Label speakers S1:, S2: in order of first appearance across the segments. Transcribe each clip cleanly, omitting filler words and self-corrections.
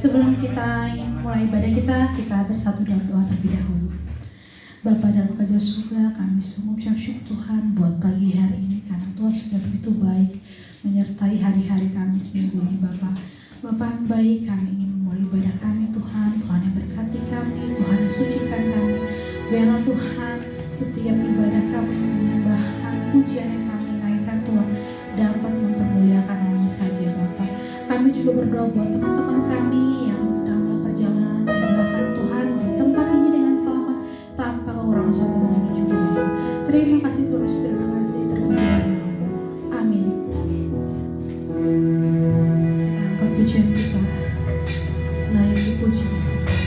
S1: Sebelum kita ingin mulai ibadah kita bersatu dalam doa terlebih dahulu. Bapa dalam kerja surga, kami sungguh ucap syukur Tuhan buat pagi hari ini karena Tuhan sudah begitu baik menyertai hari-hari kami seminggu ini Bapa. Bapa yang baik, kami ingin memulai ibadah kami Tuhan. Tuhan yang berkati kami, Tuhan yang sucikan kami. Biarlah Tuhan setiap ibadah kami, penyembahan, pujian yang kami naikkan Tuhan dapat mempermuliakan nama saja Bapa. Kami juga berdoa buat teman-teman kami yang sedang dalam perjalanan, tinggalkan Tuhan di tempat ini dengan selamat tanpa kekurangan satu pun juga Bapa. Terima kasih terus, terima kasih terpujilah nama. Amin. Kita angkat pujian kita, layak dipuji disembah.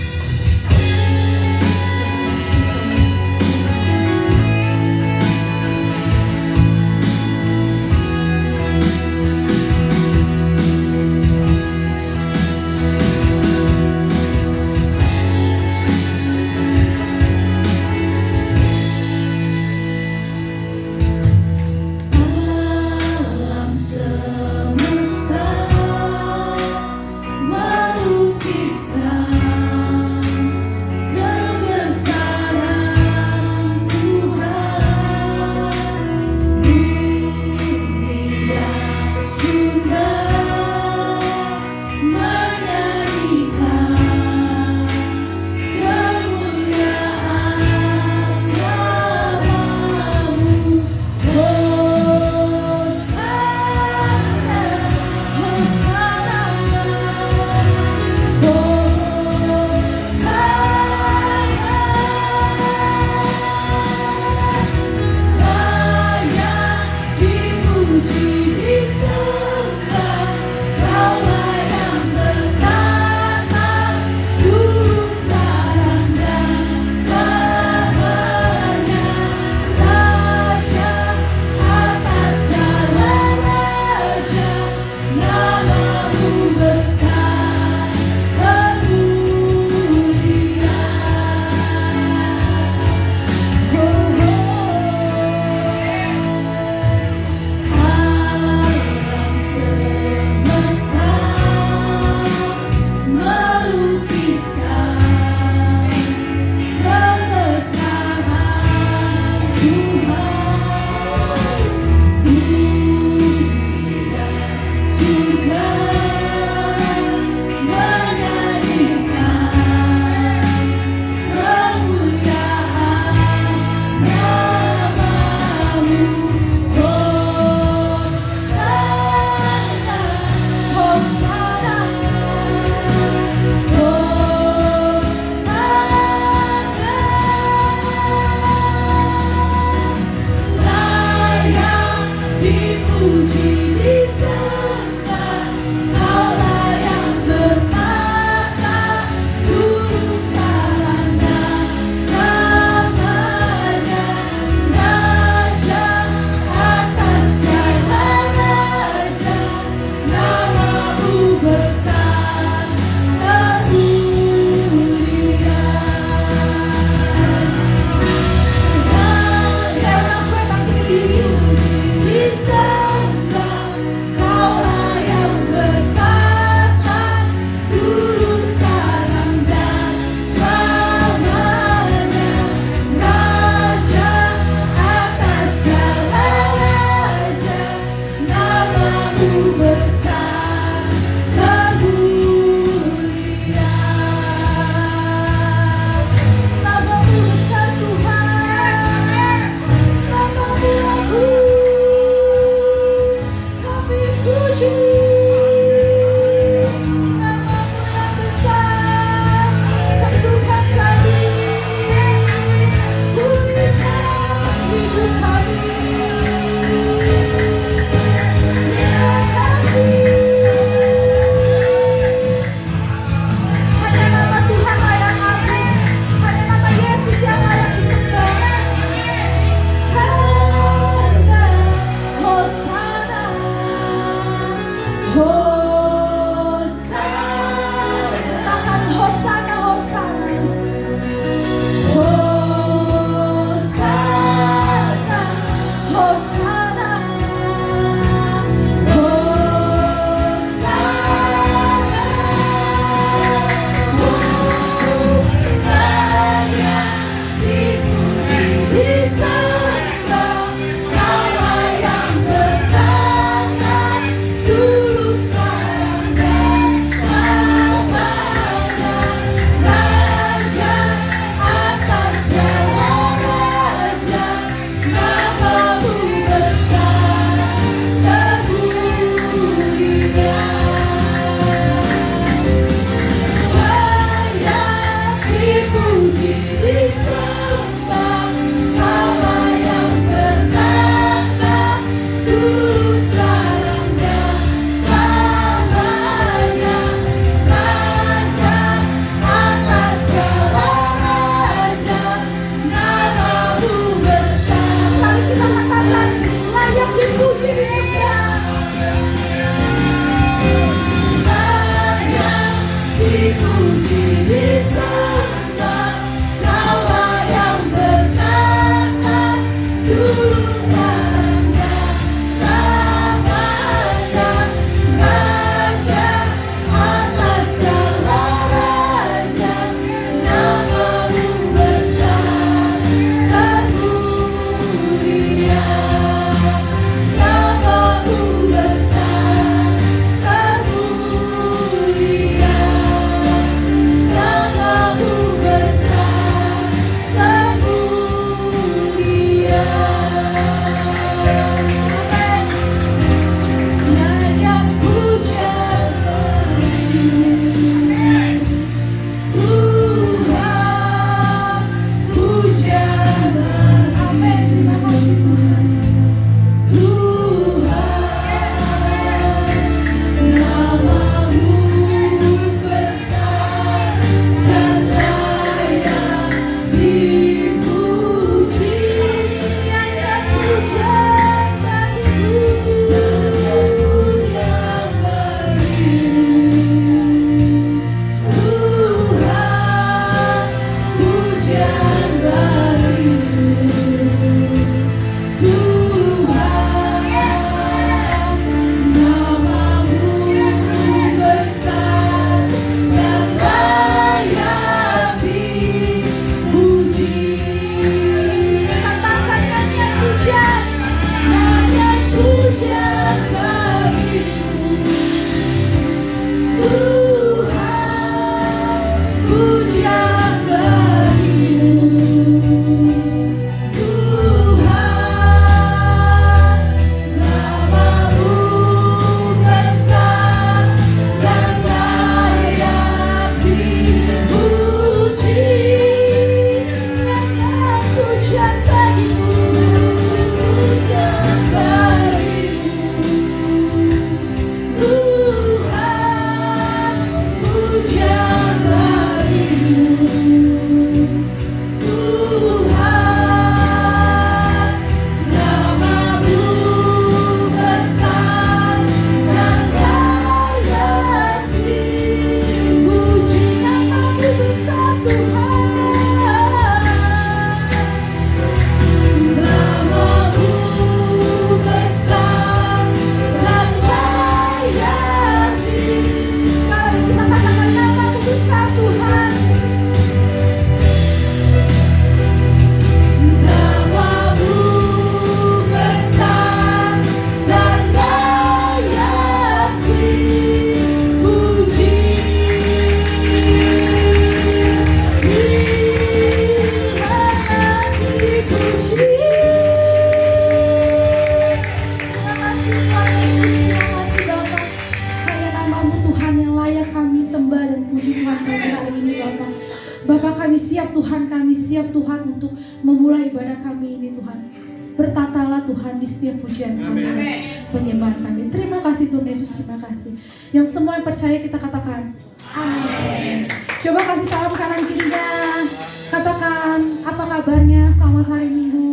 S1: siap Tuhan untuk memulai ibadah kami ini Tuhan. Bertatalah Tuhan di setiap pujian kami, penyembahan kami. Terima kasih Tuhan Yesus, terima kasih. Yang semua yang percaya kita katakan amin. Coba kasih salam kanan kirinya. Katakan apa kabarnya, selamat hari Minggu.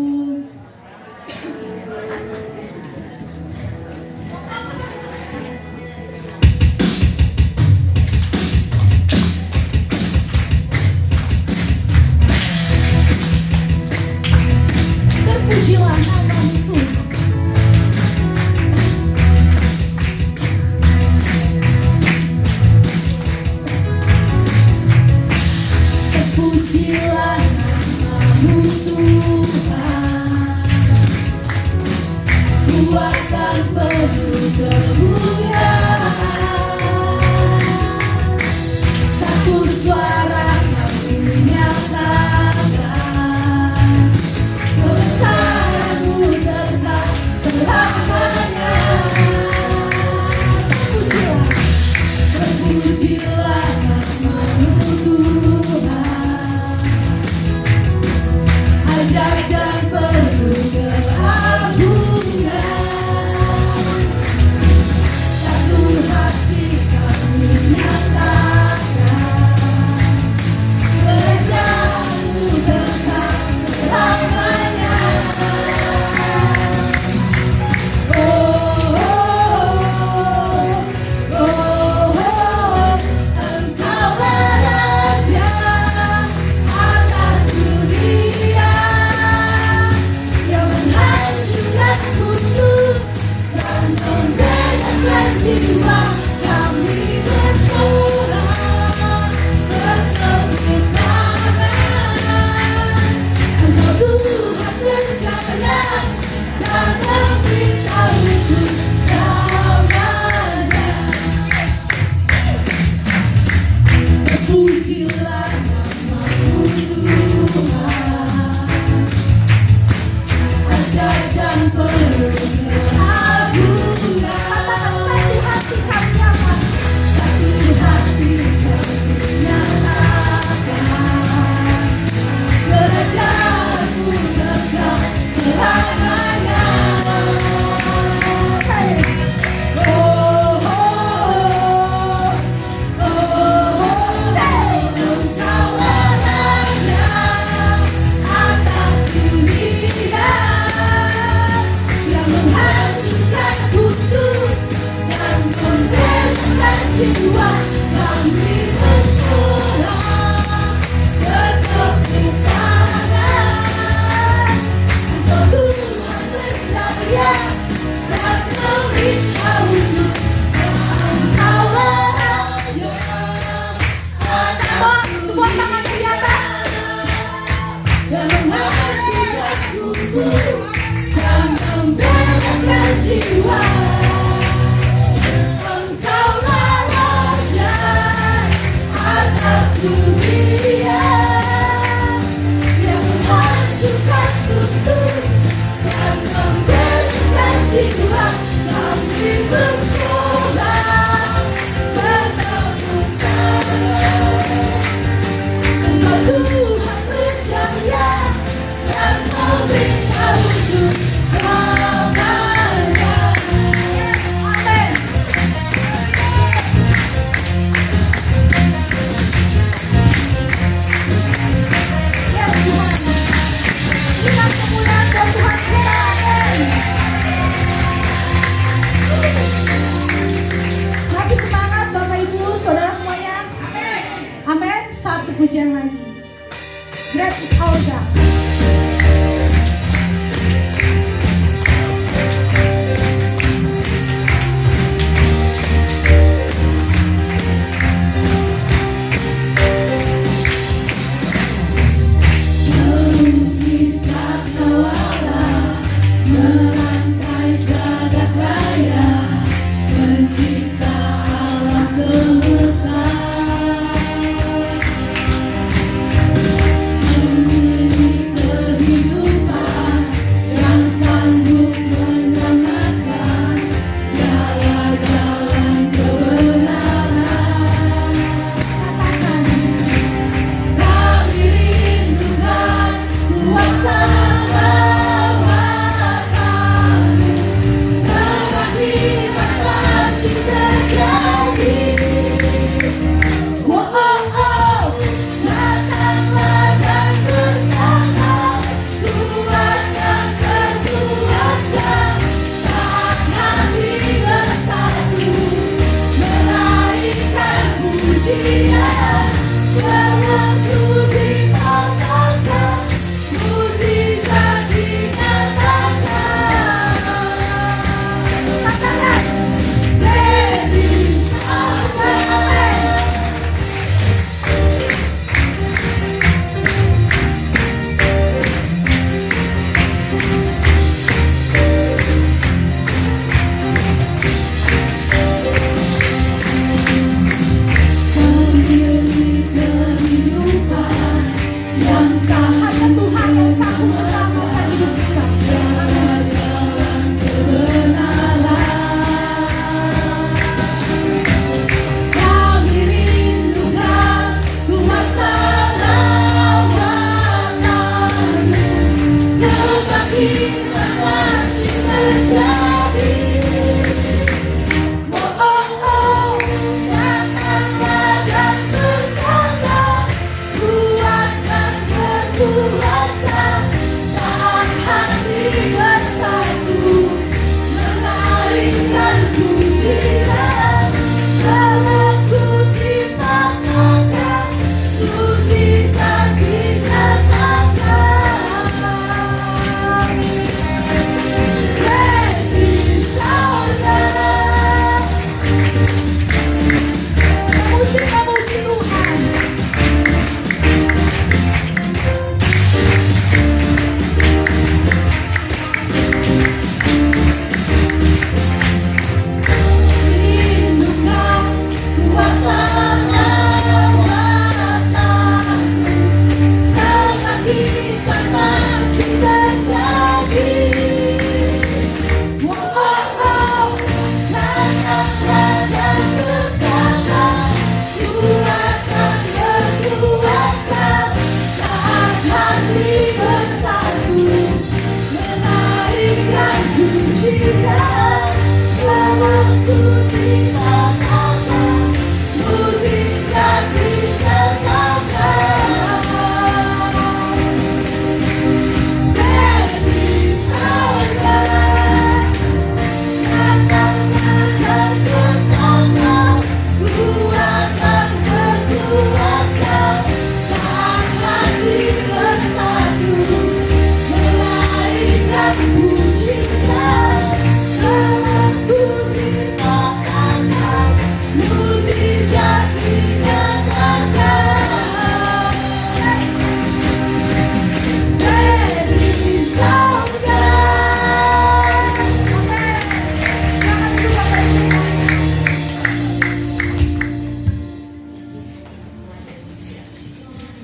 S1: Terpujilah nama-Mu Tuhan. Terpujilah nama-Mu Tuhan. Pujian lagi. Great is our God.
S2: Semesta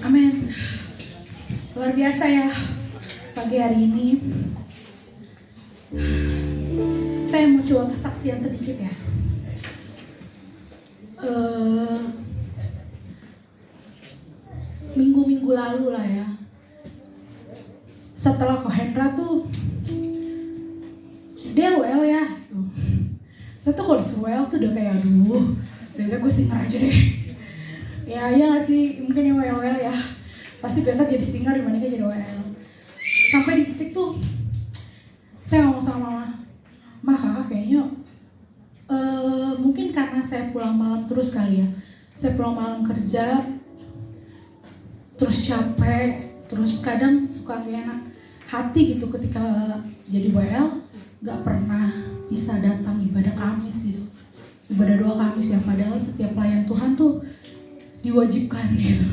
S1: Amin. Luar biasa ya pagi hari ini. Saya mau coba kesaksian sedikit ya. Minggu-minggu lalu lah ya, setelah Kohendra tuh dia WL ya gitu. Saya tuh kalau disuruh WL tuh udah kayak aduh, udah gue singer aja deh. Ya gak sih, mungkin yang WL ya pasti better jadi singer dibandingkan jadi WL. Sampai di titik tuh saya ngomong sama mama, kakak kayaknya mungkin karena saya pulang malam terus kali ya. Saya pulang malam kerja, terus capek, terus kadang suka gak enak hati gitu ketika jadi WL gak pernah bisa datang ibadah Kamis gitu, ibadah doa Kamis yang padahal setiap pelayan Tuhan tuh diwajibkan gitu.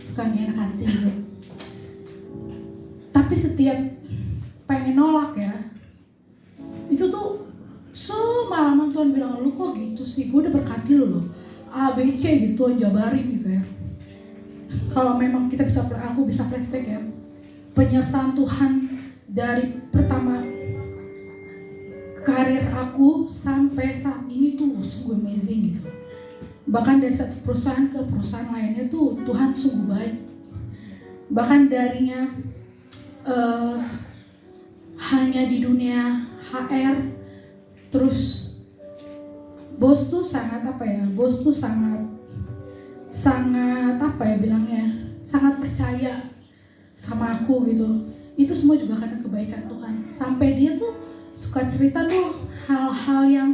S1: Suka gak enak hati gitu. Tapi setiap pengen nolak ya, itu tuh semalaman Tuhan bilang, lu kok gitu sih, gue udah berkati lu loh, A, B, C gitu, Tuhan jabarin gitu ya. Kalau memang kita bisa, aku bisa flashback ya, penyertaan Tuhan dari pertama karir aku sampai saat ini tuh sungguh amazing gitu. Bahkan dari satu perusahaan ke perusahaan lainnya tuh Tuhan sungguh baik. Bahkan darinya hanya di dunia HR, terus bos tuh sangat apa ya bilangnya, sangat percaya sama aku gitu. Itu semua juga karena kebaikan Tuhan. Sampai dia tuh suka cerita tuh hal-hal yang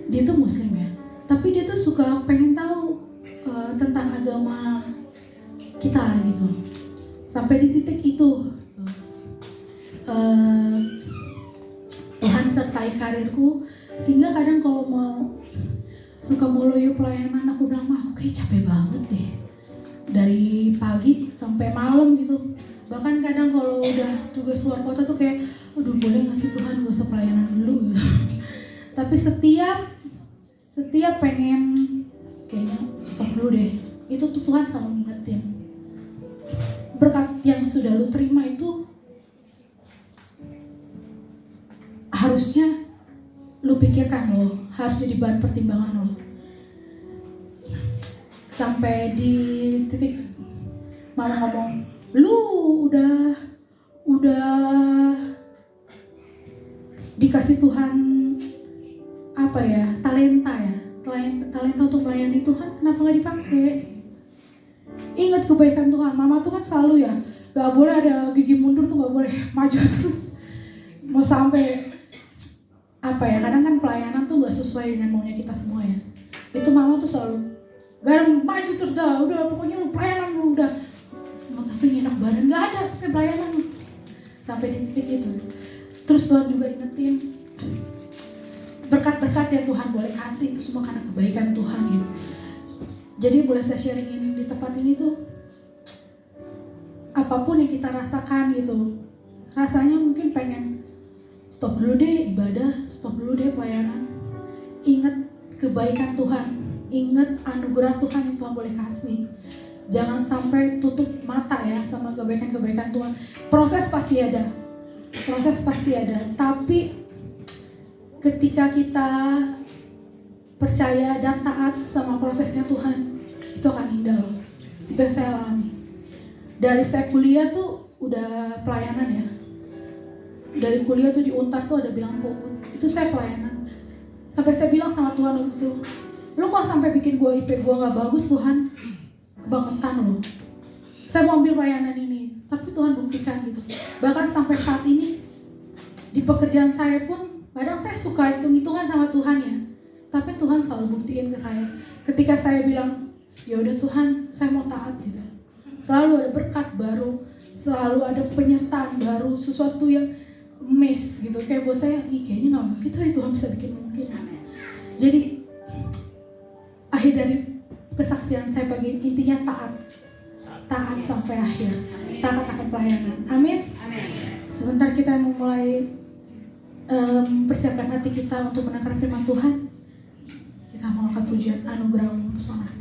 S1: dia tuh muslim ya, tapi dia tuh suka pengen tahu tentang agama kita gitu. Sampai di titik itu Tuhan sertai karirku, sehingga kadang kalau mau suka loyo pelayanan, aku bilang, mah aku kayak capek banget deh dari pagi sampai malam gitu. Bahkan kadang kalau udah tugas luar kota tuh kayak, aduh boleh gak sih Tuhan gak usah pelayanan dulu gitu. Tapi setiap pengen kayaknya stop dulu deh, itu tuh Tuhan selalu ngingetin, berkat yang sudah lu terima itu harusnya lu pikirkan loh, harus jadi bahan pertimbangan lo. Sampai di titik mama ngomong, lu udah dikasih Tuhan apa ya, talenta untuk melayani Tuhan, kenapa nggak dipakai? Ingat kebaikan Tuhan. Mama tuh kan selalu ya, nggak boleh ada gigi mundur tuh, nggak boleh maju terus. Mau sampai apa ya, kadang kan pelayanan tuh nggak sesuai dengan maunya kita semua ya. Itu mama tuh selalu gak ada maju terus dah, udah pokoknya lu pelayanan lu udah. Mau tapi enak badan nggak ada kayak pelayanan sampai di titik itu. Terus Tuhan juga ingetin berkat-berkat yang Tuhan boleh kasih itu semua karena kebaikan Tuhan gitu. Jadi boleh saya sharingin di tempat ini tuh, apapun yang kita rasakan gitu, rasanya mungkin pengen stop dulu deh ibadah, stop dulu deh pelayanan. Ingat kebaikan Tuhan, ingat anugerah Tuhan yang Tuhan boleh kasih. Jangan sampai tutup mata ya sama kebaikan-kebaikan Tuhan. Proses pasti ada, tapi ketika kita percaya dan taat sama prosesnya Tuhan, itu akan indah loh. Itu yang saya alami. Dari saya kuliah tuh udah pelayanan ya. Dari kuliah tuh di Untar tuh ada bilang PUUT, itu saya pelayanan. Sampai saya bilang sama Tuhan waktu itu, lu kok sampai bikin gue IP gue gak bagus Tuhan, kebangetan loh. Saya mau ambil pelayanan ini, tapi Tuhan buktikan gitu. Bahkan sampai saat ini di pekerjaan saya pun kadang saya suka hitung-hitungan sama Tuhan ya, tapi Tuhan selalu buktiin ke saya. Ketika saya bilang, ya udah Tuhan, saya mau taat gitu. Selalu ada berkat baru, selalu ada penyertaan baru, sesuatu yang miss gitu. Kayak buat saya, kayaknya nggak mungkin, tapi Tuhan bisa bikin mungkin. Jadi akhir dari kesaksian saya pagi ini intinya taat sampai akhir, taat akan pelayanan. Amin. Sebentar kita memulai persiapkan hati kita untuk mendengar firman Tuhan. Kita mau angkat pujian anugerah pesona.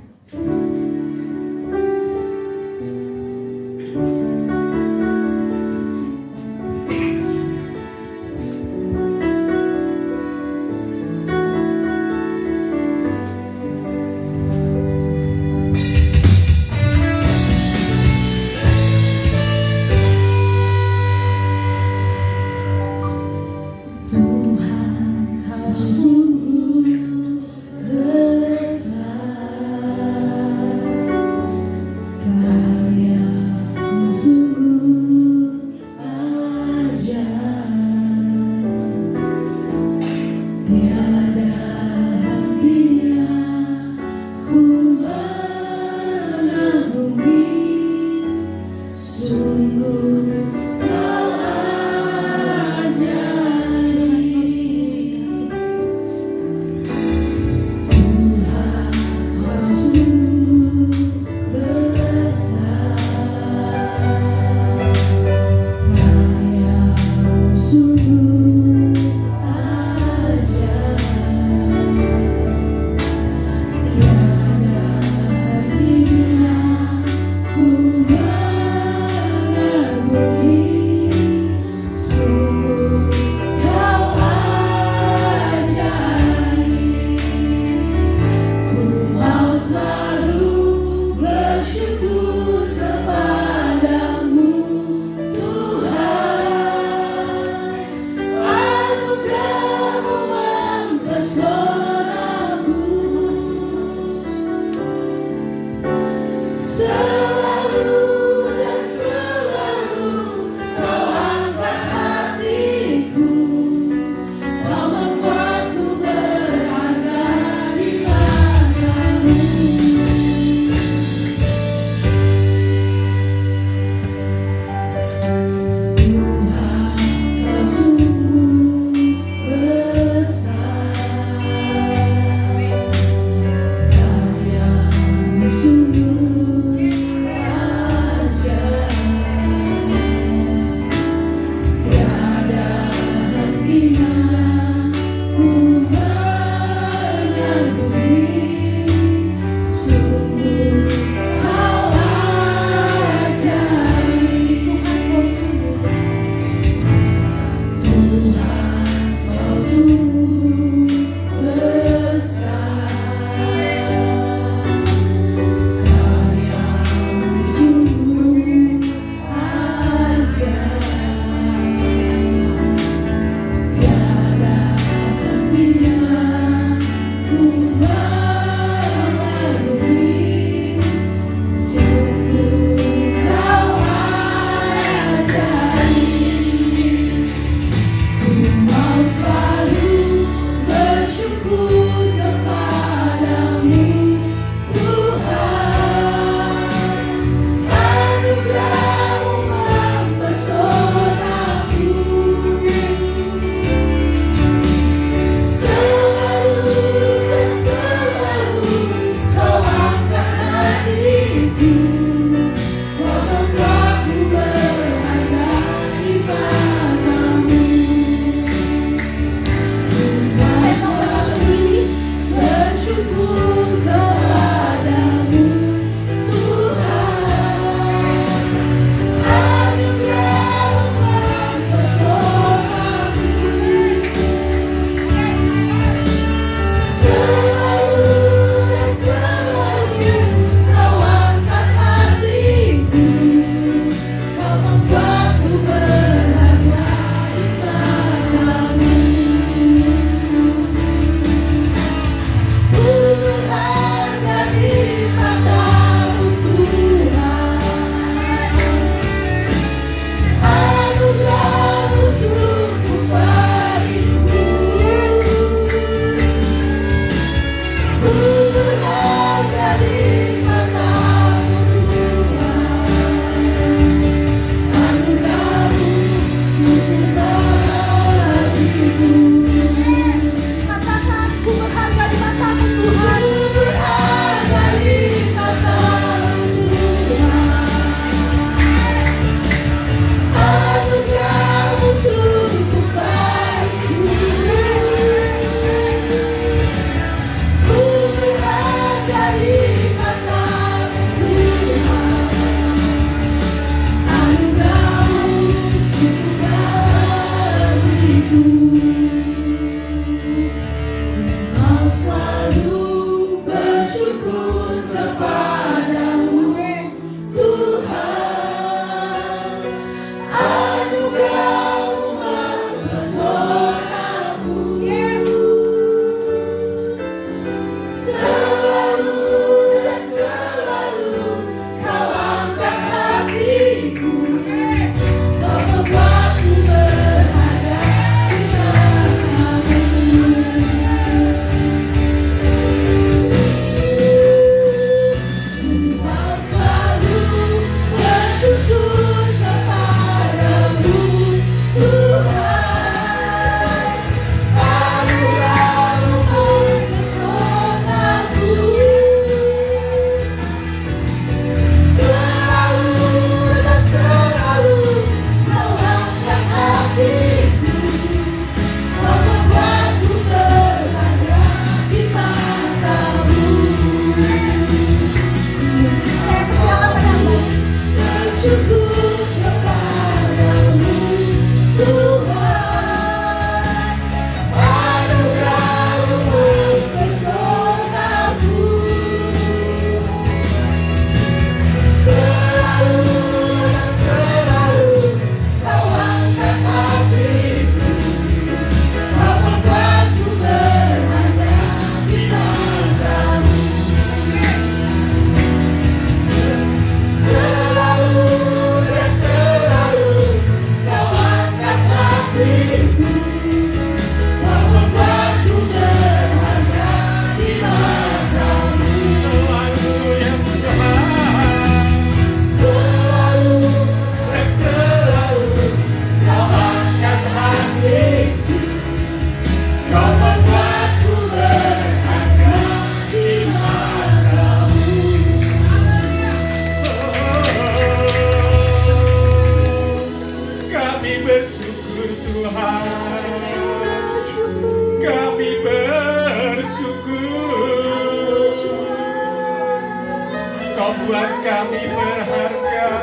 S2: Engkau buat kami berharga.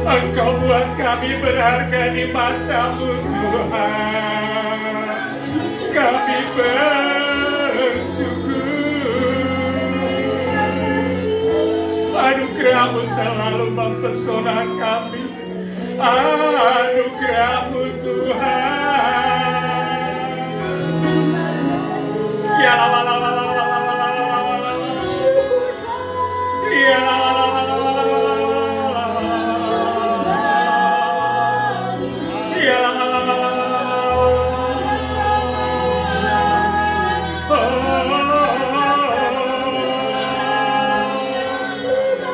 S2: Engkau buat kami berharga di mata-Mu Tuhan. Kami bersyukur. Anugerah-Mu selalu mempesona kami. Anugerah-Mu Tuhan. Ya la la la la la la la la la la la la. Ya la la la la la la la la la la. Ya la la la la la la la la.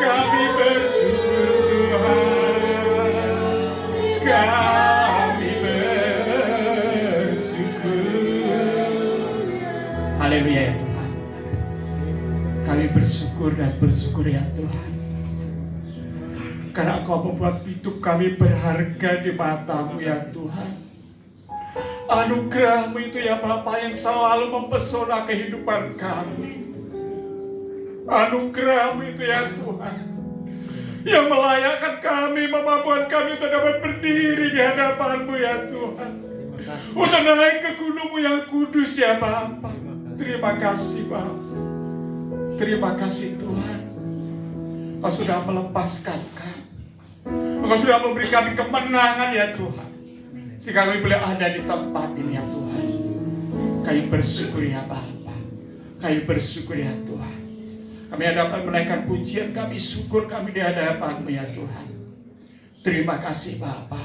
S2: Kami bersyukur Tuhan. Kami bersyukur. Haleluya ya Tuhan. Kami bersyukur dan bersyukur ya Tuhan. Karena Engkau membuat hidup kami berharga di mata-Mu ya Tuhan. Anugerah-Mu itu ya Bapa yang selalu mempesona kehidupan kami. Anugerah-Mu itu ya Tuhan yang melayakkan kami, memampukan kami untuk dapat berdiri di hadapan-Mu ya Tuhan. Untuk naik ke gunung-Mu yang kudus ya Bapa. Terima kasih Bapa. Terima kasih Tuhan. Engkau sudah melepaskan kami. Engkau sudah memberi kami kemenangan ya Tuhan. Sehingga kami boleh ada di tempat ini ya Tuhan. Kami bersyukur ya Bapa. Kami bersyukur ya Tuhan. Kami dapat menaikkan pujian kami, syukur kami di hadapan-Mu ya Tuhan. Terima kasih Bapa.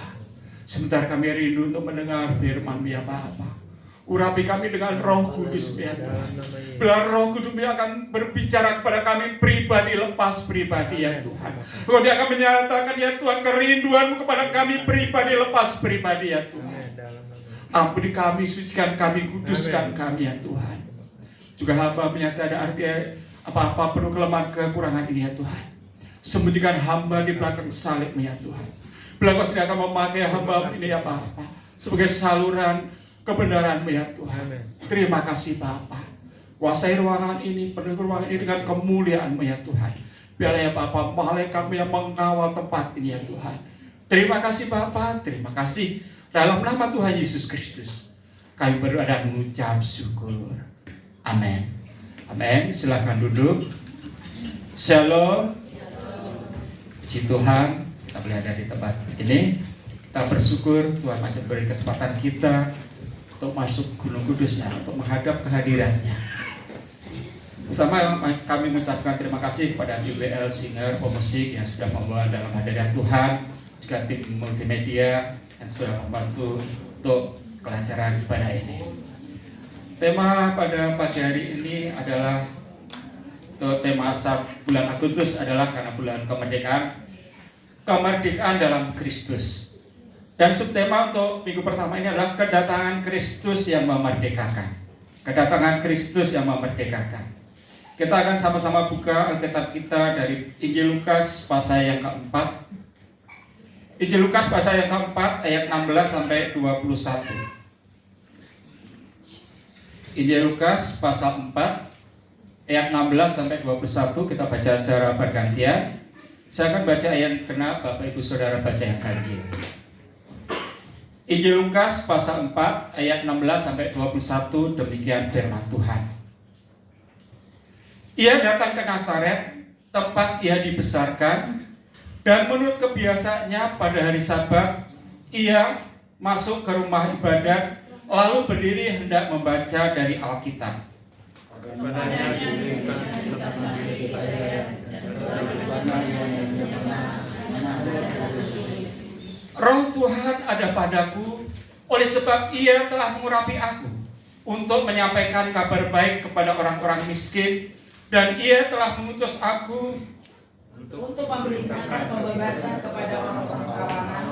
S2: Sebentar kami rindu untuk mendengar firman-Mu ya Bapa. Urapi kami dengan Roh Kudus ya Tuhan. Biar Roh Kudus akan berbicara kepada kami pribadi lepas pribadi ya Tuhan. Engkau dia akan menyatakan ya Tuhan kerinduan-Mu kepada kami pribadi lepas pribadi ya Tuhan. Ampuni kami, sucikan kami, kuduskan kami ya Tuhan. Juga hamba menyatakan ada arti apa-apa penuh kelemahan kekurangan ini ya Tuhan. Sembunyikan hamba di belakang salib-Mu ya Tuhan. Bila Engkau sedang akan memakai hamba ini ya Bapa sebagai saluran kebenaran-Mu ya Tuhan. Terima kasih Bapa. Kuasai ruangan ini, penuhi ruangan ini dengan kemuliaan-Mu ya Tuhan. Biarlah ya Bapa, malaikat-Mu yang mengawal tempat ini ya Tuhan. Terima kasih Bapa, terima kasih. Dalam nama Tuhan Yesus Kristus, kami berdoa dan mengucap syukur. Amin. Amin. Silakan duduk. Shalom. Puji Tuhan, kita boleh ada di tempat ini. Kita bersyukur Tuhan masih beri kesempatan kita untuk masuk Gunung Kudusnya, untuk menghadap kehadirannya. Pertama kami mengucapkan terima kasih kepada IBL Singer Pemusik yang sudah membawa dalam hadirat Tuhan, juga tim multimedia yang sudah membantu untuk kelancaran ibadah ini. Tema pada pagi hari ini adalah tema bulan Agustus adalah karena bulan kemerdekaan dalam Kristus. Dan subtema untuk minggu pertama ini adalah kedatangan Kristus yang memerdekakan. Kedatangan Kristus yang memerdekakan. Kita akan sama-sama buka Alkitab kita dari Injil Lukas pasal yang keempat. Injil Lukas pasal yang keempat ayat 16 sampai 21. Injil Lukas pasal 4 ayat 16 sampai 21 kita baca secara bergantian. Saya akan baca ayat genap, Bapak Ibu Saudara baca yang ganjil. Injil Lukas pasal 4 ayat 16 sampai 21 demikian firman Tuhan. Ia datang ke Nazaret, tempat ia dibesarkan, dan menurut kebiasaannya pada hari Sabat ia masuk ke rumah ibadat lalu berdiri hendak membaca dari Alkitab. Roh Tuhan ada padaku, oleh sebab ia telah mengurapi aku untuk menyampaikan kabar baik kepada orang-orang miskin, dan ia telah mengutus aku
S3: untuk memberitakan pembebasan kepada orang-orang kalangan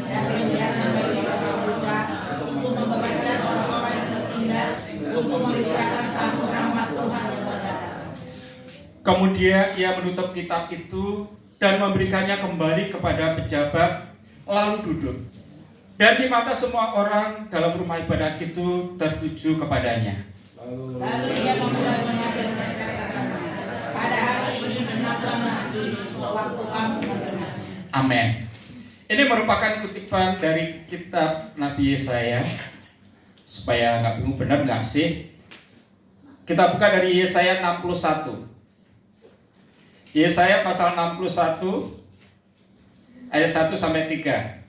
S3: dan penglihatan bagi orang buta, untuk membebaskan orang-orang yang tertindas, untuk memberitakan tahun rahmat Tuhan yang mendatang.
S2: Kemudian ia menutup kitab itu dan memberikannya kembali kepada pejabat, lalu duduk. Dan di mata semua orang dalam rumah ibadat itu tertuju kepadanya.
S3: Lalu ia memulai mengajarkan kata-kata, pada hari ini genaplah sewaktu kamu mendengarnya.
S2: Amin. Ini merupakan kutipan dari kitab Nabi Yesaya. Supaya nggak bingung, benar nggak sih? Kita buka dari Yesaya 61. Yesaya pasal 61 ayat 1 sampai 3.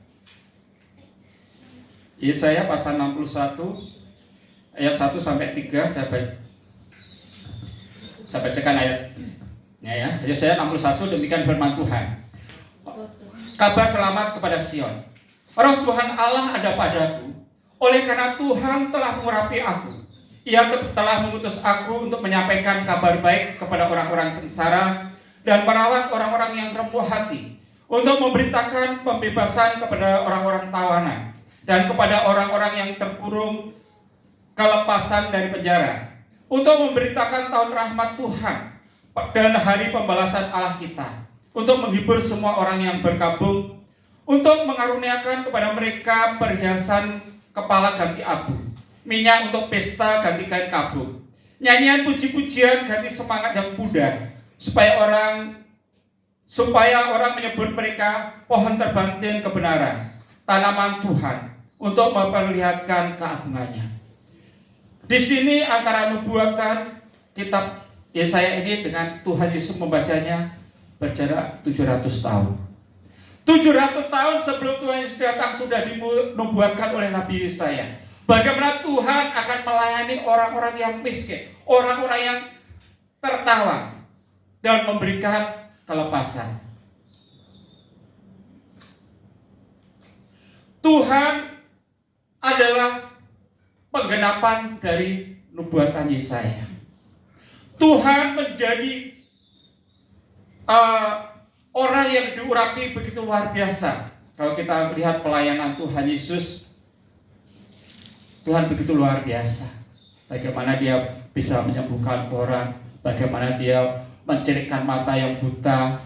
S2: Yesaya pasal 61 ayat 1 sampai 3. Saya bacakan ayatnya ya. Yesaya 61, demikian firman Tuhan. Kabar selamat kepada Sion. Roh Tuhan Allah ada padaku, oleh karena Tuhan telah mengurapi aku. Ia telah mengutus aku untuk menyampaikan kabar baik kepada orang-orang sengsara dan merawat orang-orang yang remuk hati, untuk memberitakan pembebasan kepada orang-orang tawanan dan kepada orang-orang yang terkurung kelepasan dari penjara, untuk memberitakan tahun rahmat Tuhan dan hari pembalasan Allah kita, untuk menghibur semua orang yang berkabung, untuk mengaruniakan kepada mereka perhiasan kepala ganti abu, minyak untuk pesta ganti kain kabung, nyanyian puji-pujian ganti semangat yang pudar, supaya orang menyebut mereka pohon terbanting kebenaran, tanaman Tuhan, untuk memperlihatkan keagungannya. Di sini antara nubuatan kitab Yesaya ini dengan Tuhan Yesus membacanya berjarak 700 tahun. 700 tahun sebelum Tuhan Yesus datang sudah dinubuatkan oleh Nabi Yesaya. Bagaimana Tuhan akan melayani orang-orang yang miskin, orang-orang yang tertawan, dan memberikan kelepasan. Tuhan adalah penggenapan dari nubuatan Yesaya. Tuhan menjadi orang yang diurapi begitu luar biasa. Kalau kita melihat pelayanan Tuhan Yesus, Tuhan begitu luar biasa. Bagaimana dia bisa menyembuhkan orang, bagaimana dia mencerikkan mata yang buta,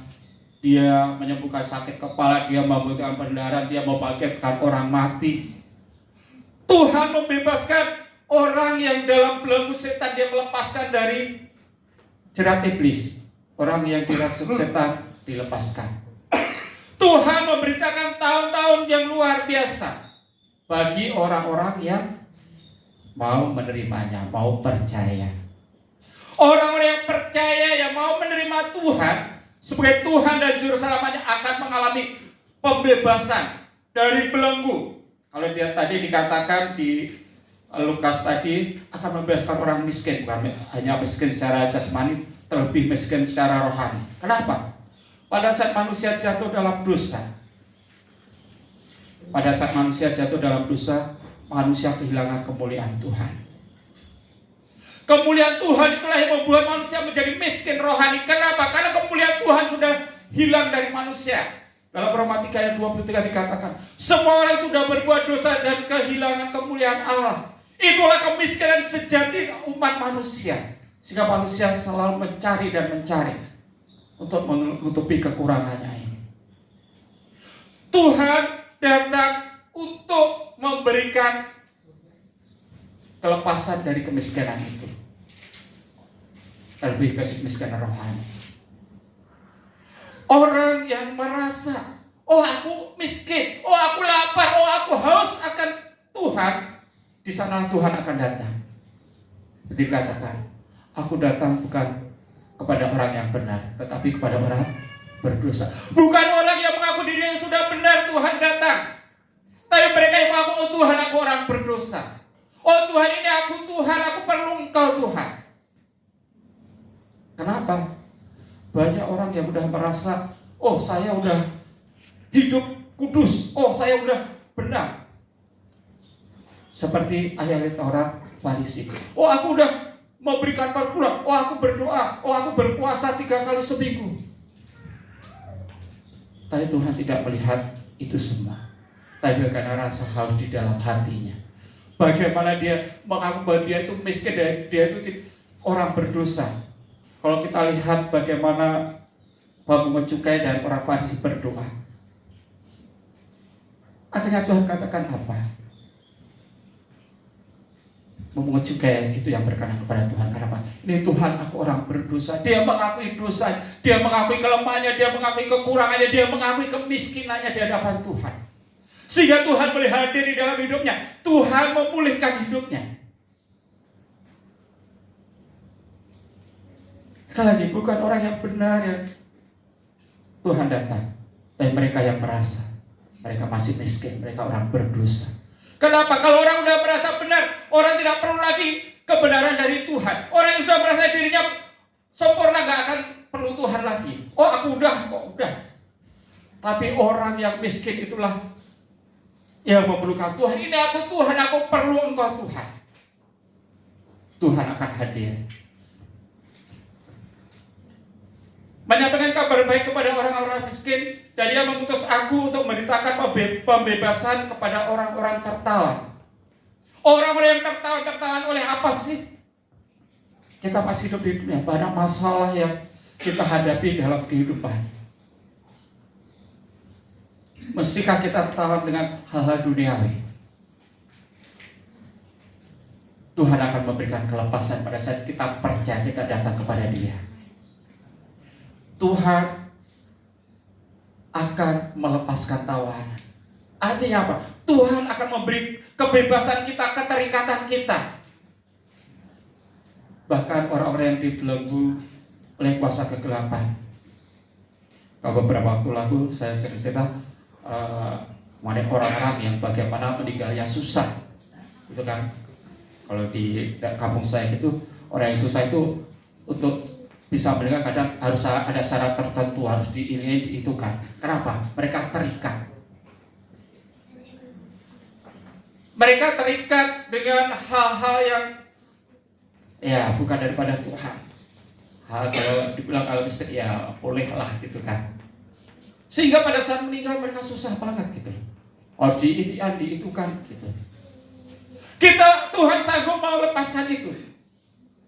S2: dia menyembuhkan sakit kepala, dia memberikan pendarahan, dia membangkitkan orang mati. Tuhan membebaskan orang yang dalam belenggu setan, dia melepaskan dari jerat iblis. Orang yang dirasuk setan dilepaskan. Tuhan memberitakan tahun-tahun yang luar biasa bagi orang-orang yang mau menerimanya, mau percaya. Orang-orang yang percaya, yang mau menerima Tuhan sebagai Tuhan dan Juru Selamatnya akan mengalami pembebasan dari belenggu. Kalau dia tadi dikatakan di Lukas tadi akan membebaskan orang miskin, bukan hanya miskin secara jasmani, terlebih miskin secara rohani. Kenapa? Pada saat manusia jatuh dalam dosa, manusia kehilangan kemuliaan Tuhan. Kemuliaan Tuhan itulah yang membuat manusia menjadi miskin rohani. Kenapa? Karena kemuliaan Tuhan sudah hilang dari manusia. Dalam Roma 3 ayat 23 dikatakan, semua orang sudah berbuat dosa dan kehilangan kemuliaan Allah. Itulah kemiskinan sejati umat manusia. Sehingga manusia selalu mencari dan mencari untuk menutupi kekurangannya ini. Tuhan datang untuk memberikan kelepasan dari kemiskinan itu, terlebih kemiskinan rohani. Orang yang merasa, oh aku miskin, oh aku lapar, oh aku haus akan Tuhan, di sana Tuhan akan datang. Dikatakan, aku datang bukan kepada orang yang benar, tetapi kepada orang berdosa. Bukan orang yang mengaku diri yang sudah benar Tuhan datang, tapi mereka yang mengaku, oh Tuhan aku orang berdosa. Oh Tuhan ini aku Tuhan, aku perlu Engkau Tuhan. Kenapa? Banyak orang yang udah merasa, oh saya udah hidup kudus, oh saya udah benar. Seperti ahli Taurat Farisi. Oh aku udah memberikan perpuluhan, oh aku berdoa, oh aku berpuasa 3 kali seminggu. Tapi Tuhan tidak melihat itu semua. Tapi karena rasa haus di dalam hatinya. Bagaimana dia mengaku bahwa dia itu miskin, dia itu orang berdosa. Kalau kita lihat bagaimana pemungut cukai dan orang Farisi berdoa, akhirnya Tuhan katakan apa? memungut cukai, itu yang berkenan kepada Tuhan. Kenapa? Ini Tuhan, aku orang berdosa. Dia mengakui dosa, dia mengakui kelemahannya, dia mengakui kekurangannya, dia mengakui kemiskinannya di hadapan Tuhan. Sehingga Tuhan boleh hadir di dalam hidupnya. Tuhan memulihkan hidupnya. Sekali lagi, bukan orang yang benar yang Tuhan datang, tapi mereka yang merasa mereka masih miskin, mereka orang berdosa. Kenapa? Kalau orang sudah merasa benar, orang tidak perlu lagi kebenaran dari Tuhan. Orang yang sudah merasa dirinya sempurna gak akan perlu Tuhan lagi. Oh, aku udah, kok udah. Tapi orang yang miskin itulah yang memerlukan Tuhan. Ini aku Tuhan, aku perlu Engkau Tuhan. Tuhan akan hadir. Menyampaikan kabar baik kepada orang-orang miskin, dan Dia mengutus aku untuk memberitakan pembebasan kepada orang-orang tertawan. Orang-orang yang tertawan oleh apa sih? Kita masih hidup di dunia, banyak masalah yang kita hadapi dalam kehidupan. Mestikah kita tertawan dengan hal-hal duniawi? Tuhan akan memberikan kelepasan pada saat kita percaya, kita datang kepada Dia. Tuhan akan melepaskan tawanan. Artinya apa? Tuhan akan memberi kebebasan kita, keterikatan kita. Bahkan orang-orang yang dibelenggu oleh kuasa kegelapan. Kalau beberapa waktu lalu saya cerita mengenai orang-orang yang bagaimana meninggalnya susah, gitu kan? Kalau di kampung saya itu orang yang susah itu untuk bisa mendengar kadang harus ada syarat tertentu, harus diitukan. Kenapa? Mereka terikat. Mereka terikat dengan hal-hal yang bukan daripada Tuhan. Hal kalau dibilang al-mistik bolehlah gitu kan. Sehingga pada saat meninggal mereka susah banget gitu. Harus diitukan gitu. Tuhan sanggup melepaskan itu.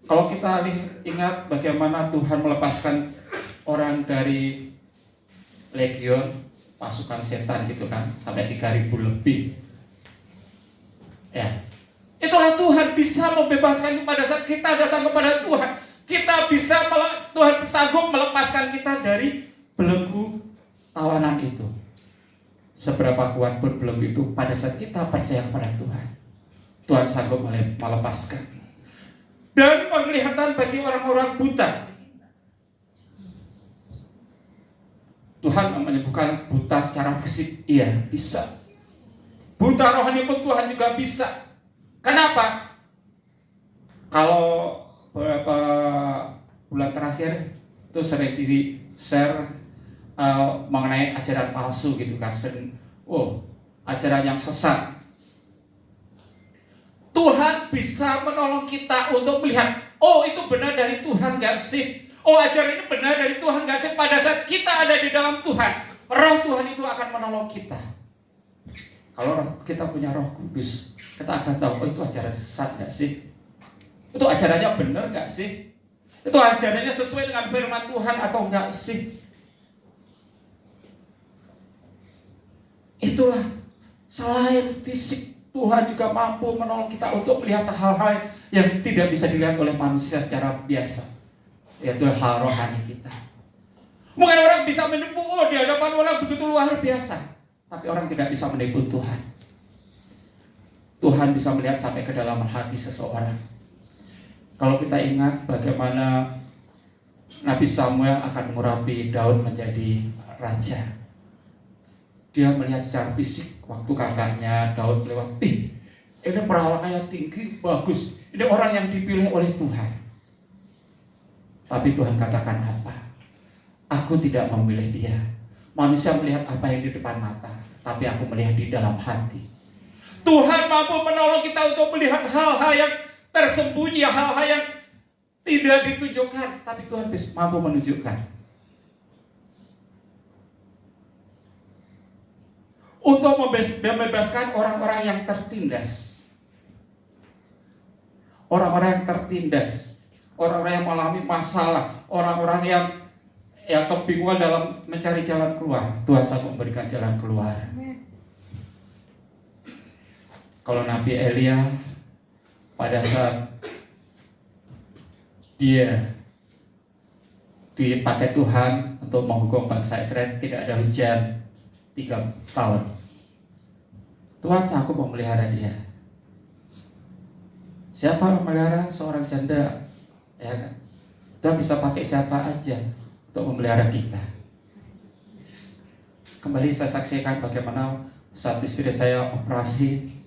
S2: Kalau kita ingat bagaimana Tuhan melepaskan orang dari legion, pasukan setan gitu kan, sampai 3.000 lebih. Ya, itulah Tuhan bisa membebaskan pada saat kita datang kepada Tuhan. Tuhan sanggup melepaskan kita dari belenggu tawanan itu. Seberapa kuat pun belenggu itu, pada saat kita percaya kepada Tuhan, Tuhan sanggup melepaskan. Dan penglihatan bagi orang-orang buta. Tuhan menyembuhkan buta secara fisik, iya bisa. Buta rohani pun Tuhan juga bisa. Kenapa? Kalau beberapa bulan terakhir itu sering di-share mengenai ajaran palsu gitu kan. Ajaran yang sesat. Tuhan bisa menolong kita untuk melihat, itu benar dari Tuhan gak sih? Ajaran ini benar dari Tuhan gak sih? Pada saat kita ada di dalam Tuhan, Roh Tuhan itu akan menolong kita. Kalau kita punya Roh Kudus, kita akan tahu, itu ajaran sesat gak sih? Itu ajarannya benar gak sih? Itu ajarannya sesuai dengan firman Tuhan atau enggak sih? Itulah, selain fisik, Tuhan juga mampu menolong kita untuk melihat hal-hal yang tidak bisa dilihat oleh manusia secara biasa, yaitu hal rohani kita. Mungkin orang bisa menipu, di hadapan orang begitu luar biasa, tapi orang tidak bisa menipu Tuhan. Tuhan bisa melihat sampai ke dalam hati seseorang. Kalau kita ingat bagaimana Nabi Samuel akan mengurapi Daud menjadi raja, dia melihat secara fisik waktu kakaknya Daud lewat, ini perawakannya tinggi, bagus, ini orang yang dipilih oleh Tuhan. Tapi Tuhan katakan apa? Aku tidak memilih dia. Manusia melihat apa yang di depan mata, tapi aku melihat di dalam hati. Tuhan mampu menolong kita untuk melihat hal-hal yang tersembunyi, hal-hal yang tidak ditunjukkan, tapi Tuhan mampu menunjukkan. Untuk membebaskan orang-orang yang tertindas. Orang-orang yang tertindas, orang-orang yang mengalami masalah, orang-orang yang kebingungan dalam mencari jalan keluar. Tuhan sanggup memberikan jalan keluar. Kalau Nabi Elia,
S4: pada saat dia dipakai Tuhan untuk menghukum bangsa Israel, tidak ada hujan 3 tahun. Tuhan sanggup memelihara dia. Siapa yang memelihara seorang janda? Ya kan? Tuhan bisa pakai siapa aja untuk memelihara kita. Kembali saya saksikan bagaimana saat istri saya operasi.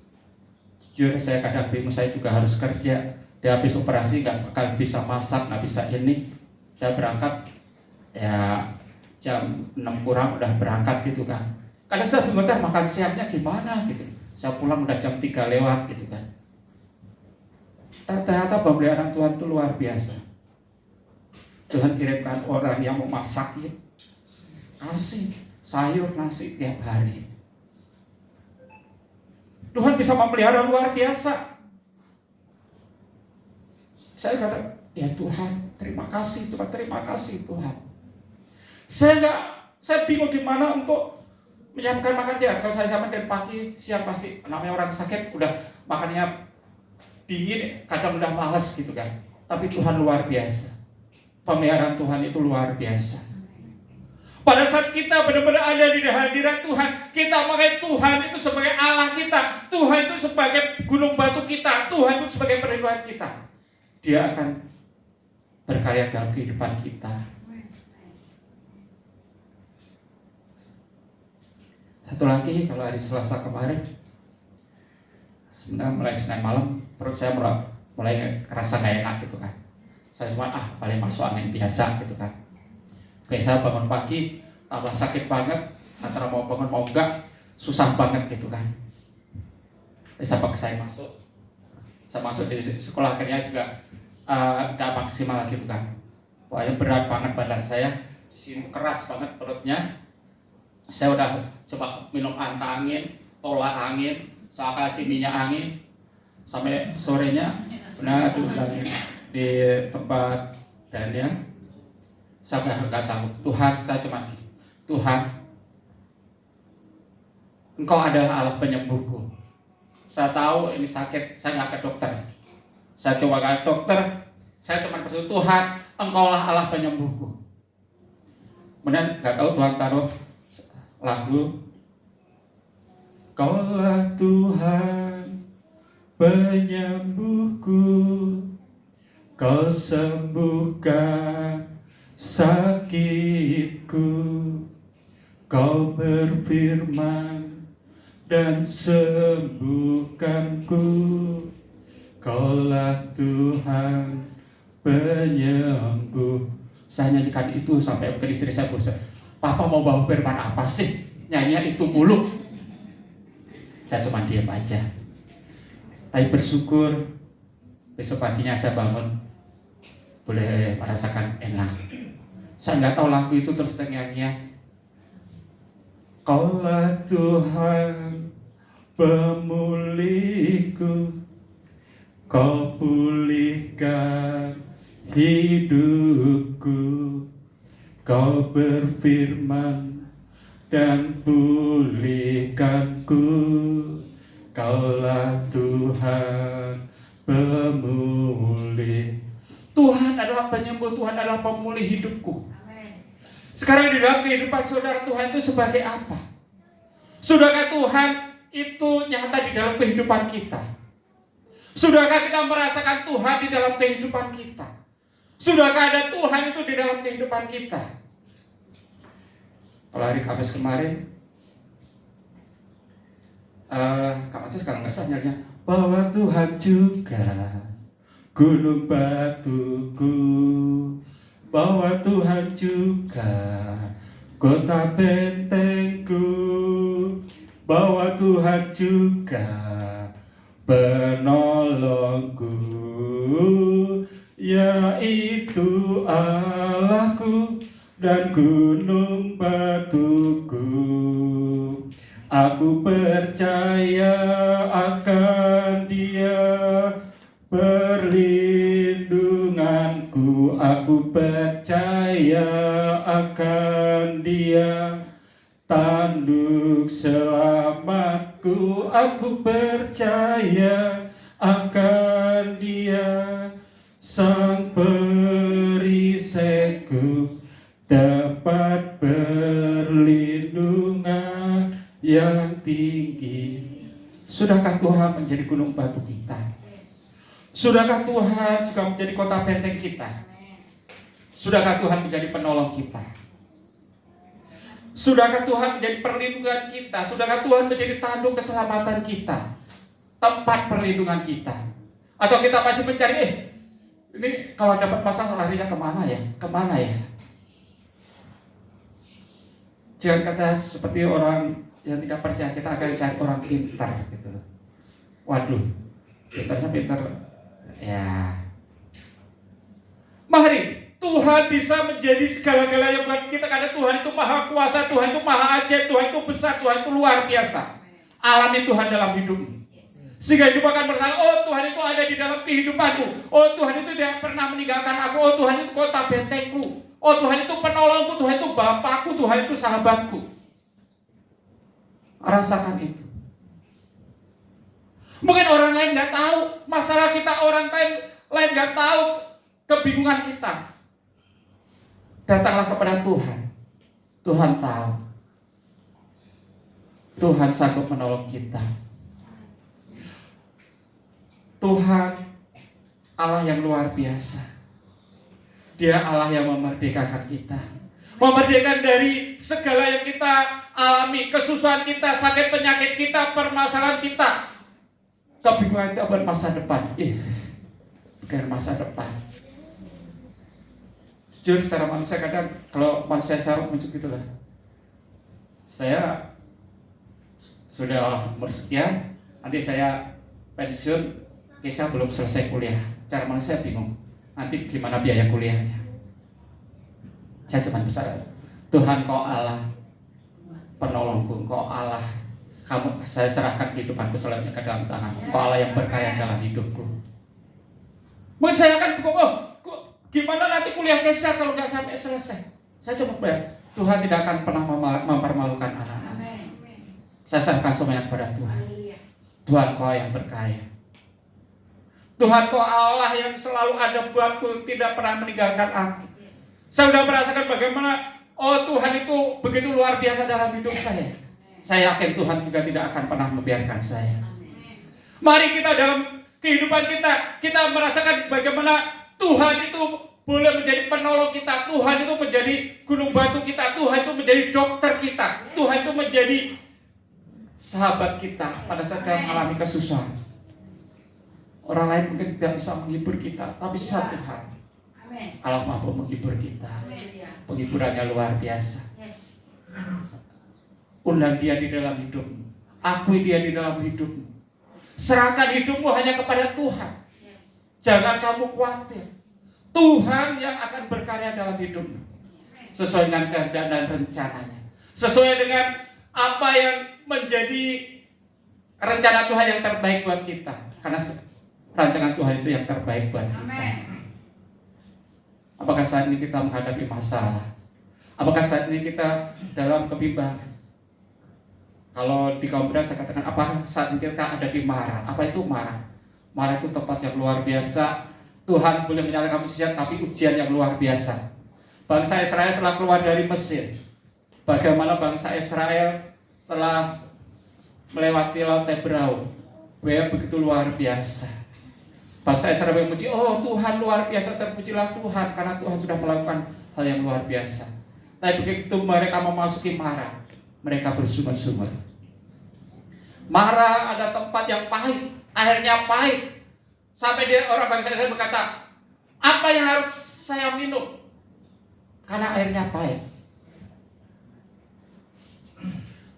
S4: Jujur saya kadang bingung, saya juga harus kerja. Dia habis operasi nggak bakal bisa masak, nggak bisa ini. Saya berangkat ya jam 6 kurang udah berangkat gitu kan. Kadang saya bingung makan siangnya gimana gitu. Saya pulang udah jam 3 lewat gitu kan. Ternyata pemeliharaan Tuhan itu luar biasa. Tuhan kirimkan orang yang mau masakin, kasih sayur nasi tiap hari. Tuhan bisa memelihara luar biasa. Saya kadang, ya Tuhan, terima kasih Tuhan, terima kasih Tuhan. Saya bingung gimana untuk menyiapkan makan dia. Kalau saya sama dari pagi, siang pasti namanya orang sakit udah makannya dingin, kadang udah malas gitu kan. Tapi Tuhan luar biasa. Pemeliharaan Tuhan itu luar biasa. Pada saat kita benar-benar ada di hadirat Tuhan, kita pakai Tuhan itu sebagai Allah kita, Tuhan itu sebagai gunung batu kita, Tuhan itu sebagai perlindungan kita. Dia akan berkarya dalam kehidupan kita. Satu lagi, kalau hari Selasa kemarin, sebenarnya mulai Senin malam perut saya mulai kerasa gak enak gitu kan. Saya cuma paling masuk angin biasa gitu kan. Oke, saya bangun pagi tambah sakit banget, antara mau bangun mau enggak, susah banget gitu kan. Saya paksa saya masuk di sekolah, akhirnya juga gak maksimal gitu kan. Pokoknya berat banget badan saya, di sini keras banget perutnya. Saya udah coba minum angin, tolak angin, saya kasih minyak angin, sampai sorenya benar di tempat Daniel. Saya nggak sanggup. Tuhan, saya cuma gini, Tuhan, Engkau adalah Allah penyembuhku. Saya tahu ini sakit, saya nggak ke dokter. Saya coba ke dokter, saya cuma bersyukur, Tuhan, Engkaulah Allah penyembuhku. Kemudian nggak tahu Tuhan taruh lagu, Kaulah Tuhan penyembuhku, Kau sembuhkan sakitku, Kau berfirman dan sembuhkanku, Kaulah Tuhan penyembuh. Saya nyanyikan itu sampai ke istri saya bosan. Papa mau bawa firman apa sih? Nyanyian itu mulu. Saya cuma diam aja. Tapi bersyukur besok paginya saya bangun boleh merasakan enak. Saya nggak tahu lagu itu terus nyanyian. Kaulah Tuhan pemulihku, Kau pulihkan hidupku, Kau berfirman dan pulihkanku, Kaulah Tuhan pemulih. Tuhan adalah penyembuh, Tuhan adalah pemulih hidupku. Sekarang di dalam kehidupan saudara, Tuhan itu sebagai apa? Sudahkah Tuhan itu nyata di dalam kehidupan kita? Sudahkah kita merasakan Tuhan di dalam kehidupan kita? Sudahkah ada Tuhan itu di dalam kehidupan kita? Kalau hari Kamis kemarin, Kak Matus kalau nggak salah nyarinya, bahwa Tuhan juga gunung batuku, bahwa Tuhan juga kota bentengku, bahwa Tuhan juga penolongku, yaitu Allahku dan gunung batuku. Aku percaya akan Dia, perlindunganku. Aku percaya akan Dia, tanduk selamatku. Aku percaya akan Dia sang perisaiku, tempat perlindungan yang tinggi. Sudahkah Tuhan menjadi gunung batu kita? Sudahkah Tuhan juga menjadi kota benteng kita? Sudahkah Tuhan menjadi penolong kita? Sudahkah Tuhan menjadi perlindungan kita? Sudahkah Tuhan menjadi tanduk keselamatan kita? Tempat perlindungan kita? Atau kita masih mencari, ini kalau dapat masalah larinya kemana ya? Kemana ya? Jangan kata seperti orang yang tidak percaya, kita akan cari orang pintar gitu. Waduh, pintarnya pintar ya. Mari Tuhan bisa menjadi segala-galanya buat kita, karena Tuhan itu maha kuasa, Tuhan itu maha ajaib, Tuhan itu besar, Tuhan itu luar biasa. Alami Tuhan dalam hidupmu. Sehingga hidup akan merasa, oh Tuhan itu ada di dalam kehidupanku. Oh Tuhan itu tidak pernah meninggalkan aku. Oh Tuhan itu kota bentengku. Oh Tuhan itu penolongku, Tuhan itu bapakku, Tuhan itu sahabatku. Rasakan itu. Mungkin orang lain nggak tahu masalah kita, orang lain nggak tahu kebingungan kita. Datanglah kepada Tuhan. Tuhan tahu. Tuhan sanggup menolong kita. Tuhan Allah yang luar biasa. Dia Allah yang memerdekakan kita, memerdekakan dari segala yang kita alami, kesusahan kita, sakit penyakit kita, permasalahan kita, kebingungan kita buat masa depan. Bukan masa depan. Jujur secara manusia kadang kalau manusia sarung muncul gitulah. Saya sudah umur sekian, nanti saya pensiun, saya belum selesai kuliah. Cara manusia bingung, nanti gimana biaya kuliahnya. Saya cuma bisa, Tuhan kau Allah penolongku, kau Allah, saya serahkan kehidupanku selanjutnya ke dalam tangan. Kau Allah yang berkaya dalam hidupku. Mungkin saya akan bingung, gimana nanti kuliah Kesa kalau nggak sampai selesai. Saya cuma bayar, Tuhan tidak akan pernah mempermalukan anak-anak. Saya serahkan semuanya kepada Tuhan. Tuhan kau yang berkaya. Tuhan kau Allah yang selalu ada buatku, tidak pernah meninggalkan aku. Saya sudah merasakan bagaimana Tuhan itu begitu luar biasa dalam hidup saya. Saya yakin Tuhan juga tidak akan pernah membiarkan saya. Mari kita dalam kehidupan kita merasakan bagaimana Tuhan itu boleh menjadi penolong kita. Tuhan itu menjadi gunung batu kita. Tuhan itu menjadi dokter kita. Tuhan itu menjadi sahabat kita pada saat kita mengalami kesusahan. Orang lain mungkin tidak bisa menghibur kita, tapi satu hal, Allah mampu menghibur kita. Penghiburannya luar biasa. Undang Dia di dalam hidupmu, akui Dia di dalam hidupmu. Serahkan hidupmu hanya kepada Tuhan. Jangan kamu khawatir. Tuhan yang akan berkarya dalam hidupmu, sesuai dengan kehendak dan rencananya, sesuai dengan apa yang menjadi rencana Tuhan yang terbaik buat kita. Karena rancangan Tuhan itu yang terbaik buat kita. Apakah saat ini kita menghadapi masalah? Apakah saat ini kita dalam kebimbangan? Kalau di kaum muda saya katakan, apakah saat ini kita ada di Mara? Apa itu Mara? Mara itu tempat yang luar biasa. Tuhan boleh menyalakan ujian, tapi ujian yang luar biasa. Bangsa Israel setelah keluar dari Mesir, bagaimana bangsa Israel setelah melewati Laut Tebrau, begitu luar biasa. Bangsa Israel memuji, oh Tuhan luar biasa, terpujilah Tuhan, karena Tuhan sudah melakukan hal yang luar biasa. Tapi begitu mereka memasuki Mara, mereka bersungut-sungut. Mara ada tempat yang pahit, airnya pahit. Sampai dia orang bangsa Israel berkata, apa yang harus saya minum? Karena airnya pahit.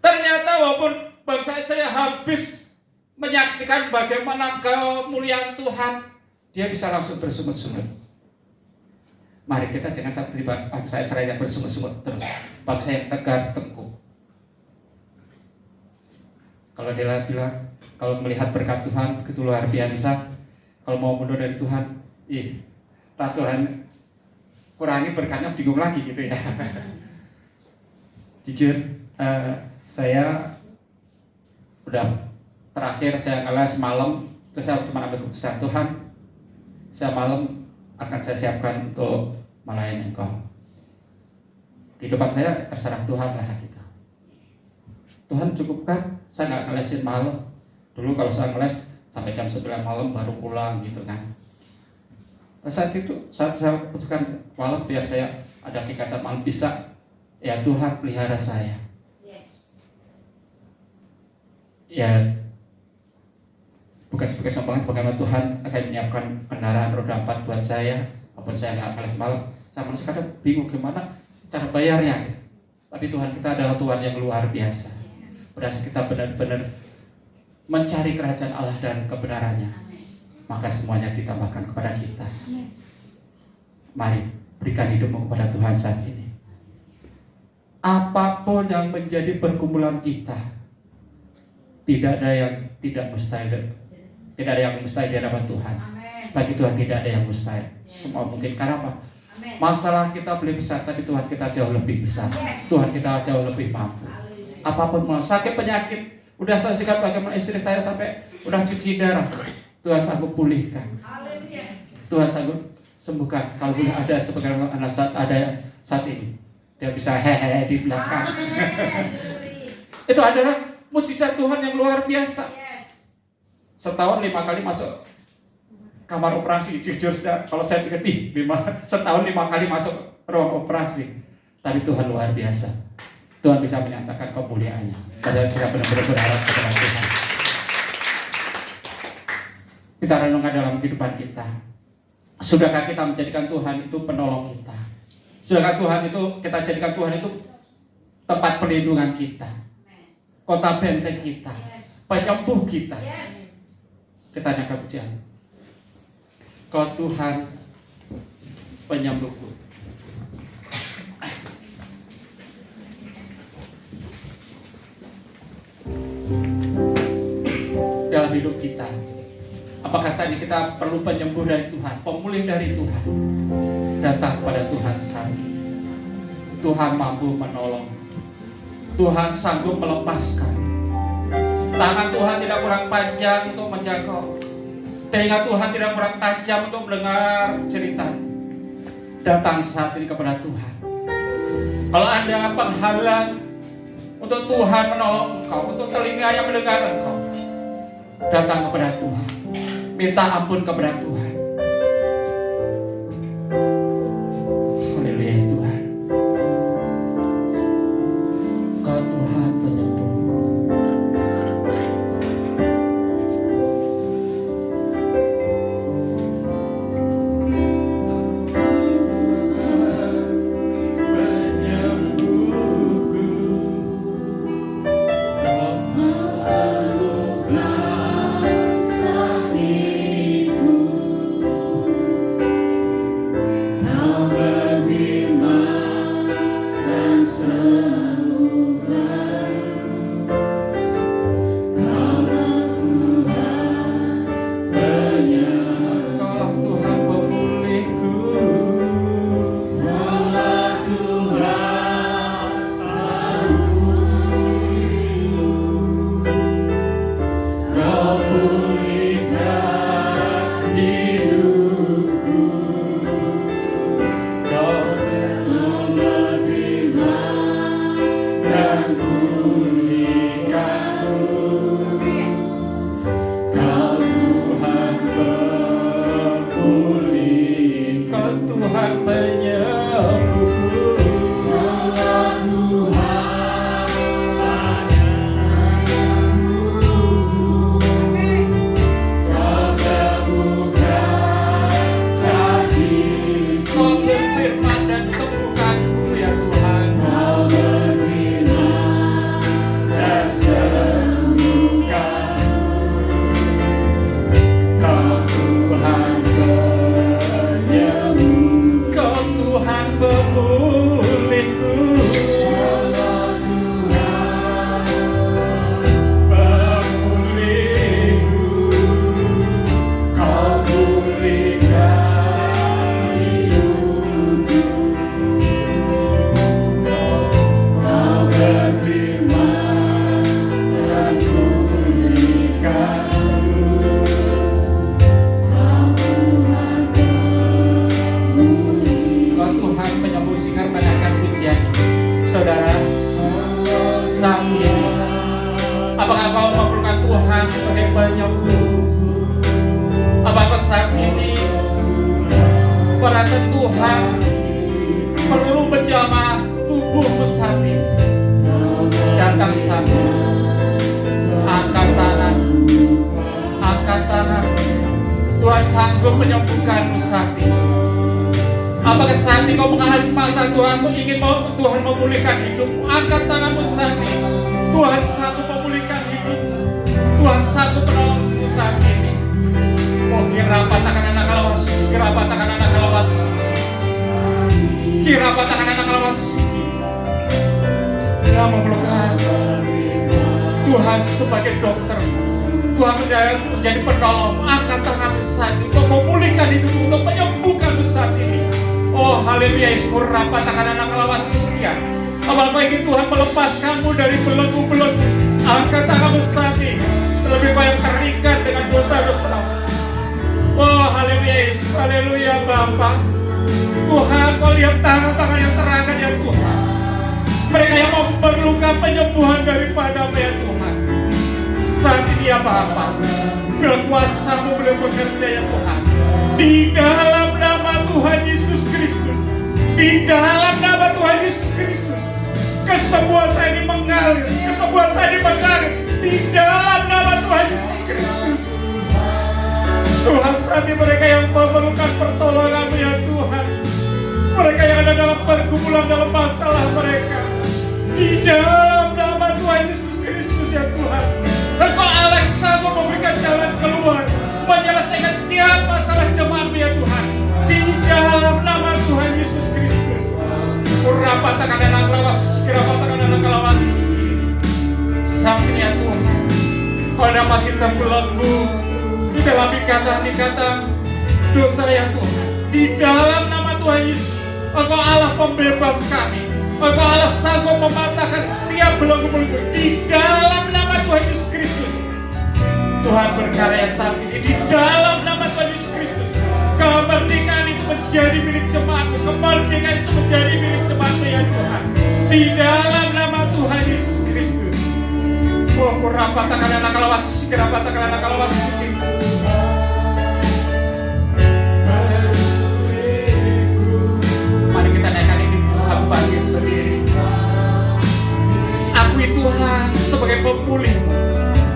S4: Ternyata walaupun bangsa Israel habis menyaksikan bagaimana kemuliaan Tuhan, dia bisa langsung bersungut-sungut. Mari kita jangan seperti bangsa Israel yang bersungut-sungut terus, bangsa yang tegar tengkuk. Kalau dia bilang, kalau melihat berkat Tuhan begitu luar biasa, kalau mau mundur dari Tuhan, Tuhan kurangi berkatnya, bingung lagi gitu ya. Jujur, saya udah terakhir saya ngeles malam, terus saya cuma ambil keputusan, Tuhan saya malam akan saya siapkan untuk melayani Engkau. Kehidupan saya terserah Tuhan lah gitu. Tuhan cukupkan, saya nggak ngelesin malam. Dulu kalau saya ngeles sampai jam 9 malam baru pulang gitu kan. Saat itu, saat saya putuskan malam biar saya ada kegiatan malam bisa, ya Tuhan pelihara saya.
S3: Yes.
S4: Ya bukan sebagai sombongan, bagaimana Tuhan akan menyiapkan kendaraan roda 4 buat saya, walaupun saya nggak kelas malam. Saya manusia kadang bingung gimana cara bayarnya. Tapi Tuhan kita adalah Tuhan yang luar biasa. Berasa kita benar-benar mencari kerajaan Allah dan kebenarannya, maka semuanya ditambahkan kepada kita. Mari berikan hidupmu kepada Tuhan saat ini. Apapun yang menjadi pergumulan kita, tidak ada yang tidak mustahil. Tidak ada yang mustahil di hadapan Tuhan. Bagi Tuhan tidak ada yang mustahil. Semua mungkin. Karena apa? Masalah kita boleh besar, tapi Tuhan kita jauh lebih besar. Tuhan kita jauh lebih mampu. Apapun mau sakit penyakit, udah saya sikap bagaimana istri saya sampai udah cuci darah, Tuhan sanggup pulihkan. Tuhan sanggup sembuhkan. Kalau boleh ada sebagaimana anak saat ini, dia bisa hehehe di belakang. Itu adalah mujizat Tuhan yang luar biasa. Setahun 5 kali masuk kamar operasi, jujur kalau saya pikir setahun 5 kali masuk ruang operasi. Tapi Tuhan luar biasa. Tuhan bisa menyatakan kemuliaannya. Kita benar-benar berharap kepada Tuhan. Kita renungkan dalam kehidupan kita. Sudahkah kita menjadikan Tuhan itu penolong kita? Sudahkah Tuhan itu kita jadikan Tuhan itu tempat perlindungan kita, kota benteng kita, penyembuh kita? Kita nyatakan pujian. Kau Tuhan penyembuhku. Dalam hidup kita, apakah saat ini kita perlu penyembuh dari Tuhan, pemulih dari Tuhan? Datang kepada Tuhan saat ini. Tuhan mampu menolong. Tuhan sanggup melepaskan. Tangan Tuhan tidak kurang panjang untuk menjangkau. Telinga Tuhan tidak kurang tajam untuk mendengar cerita. Datang saat ini kepada Tuhan. Kalau ada penghalang untuk Tuhan menolong engkau, untuk telinga yang mendengar engkau, datang kepada Tuhan. Minta ampun kepada Tuhan. Haleluya Tuhan. Kau Tuhan penyembuhku.
S2: Sembuhkan sakitku.
S4: penyembuh. Apakah saat ini merasa Tuhan perlu menjamah tubuhmu saat ini? Datang saat ini, angkat tangan, angkat tangan. Tuhan sanggup menyembuhkanmu saat ini. Apakah saat ini kau mengalami masalah Tuhan ingin Tuhan memulihkan hidupmu? Angkat tanganmu saat ini. Tuhan sanggup memulihkan hidupmu. Tuhan sanggup menolongmu saat ini. Oh, kirapa tangan anak lawas, kirapa tangan anak lawas, kirapa tangan anak lawas. Dia memelukkan Tuhan sebagai dokter. Tuhan menjadi penolong. Angkat tanganmu saat ini untuk memulihkan hidupmu, untuk menyembuhkanmu saat ini. Oh, haleluya, Yesus, kurapa tangan anak lawas ya. Apalagi Tuhan melepaskanmu dari belenggu-belenggu. Angkat tanganmu saat ini. Terlebih banyak terikat dengan dosa-dosa. Oh, haleluya, Yesus, haleluya, Bapa. Tuhan, kau lihat tangan-tangan yang terangkat ya Tuhan. Mereka yang memerlukan penyembuhan daripada-Mu ya Tuhan. Saat ini ya Bapa, bila kuasa-Mu boleh bekerja ya Tuhan. Di dalam nama Tuhan Yesus Kristus, di dalam nama Tuhan Yesus Kristus, kesembuhan saya ini mengalir, kesembuhan saya ini mengalir di dalam nama Tuhan Yesus Kristus. Tuhan, saat ini mereka yang memerlukan pertolongan-Mu ya Tuhan, mereka yang ada dalam pergumulan, dalam masalah mereka, di dalam nama Tuhan Yesus Kristus ya Tuhan, Engkau Allah sanggup memberikan jalan keluar, menyelesaikan setiap masalah jemaat-Mu ya Tuhan, di dalam nama Tuhan Yesus Kristus. Kurapa tangan anak lawas, kirapa tangan anak lawas. Sampai ya Tuhan, kau masih terbelenggu di dalam ikatan-ikatan dosa ya Tuhan. Di dalam nama Tuhan Yesus, Engkau Allah pembebas kami. Engkau Allah sanggup mematahkan setiap belenggu-belenggu di dalam nama Tuhan Yesus Kristus. Tuhan berkarya saat ini di dalam nama Tuhan Yesus Kristus. Kemerdekaan itu menjadi milik jemaat-Mu. Kemerdekaan itu menjadi milik jemaat-Mu ya Tuhan. Di dalam nama Tuhan Yesus Kristus. Oh, kurapa tangan anak lawas, kurapa tangan anak lawas. Mari kita naikkan ini, aku bangkit berdiri. Akui Tuhan sebagai pemulih,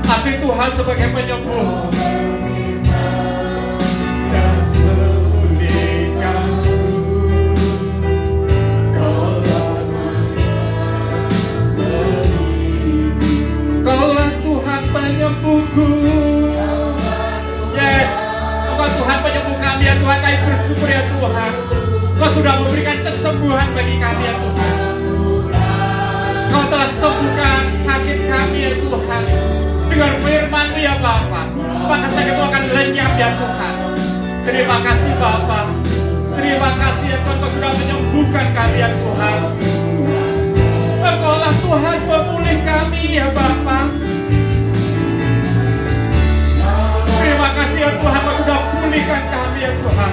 S4: akui Tuhan sebagai penyembuh. Dan semulihkanku, Kaulah Tuhan penyembuhku. Yes, Engkau Tuhan penyembuh kami ya Tuhan. Kami bersyukur ya Tuhan, Kau sudah memberikan kesembuhan bagi kami ya Tuhan. Kau telah sembuhkan sakit kami ya Tuhan. Dengan firman-Mu ya Bapa, maka sakit itu akan lenyap ya Tuhan. Terima kasih Bapa. Terima kasih ya Tuhan, Kau sudah menyembuhkan kami ya Tuhan. Engkaulah Tuhan pemulih kami ya Bapa. Terima kasih ya Tuhan, Kau sudah pulihkan kami ya Tuhan.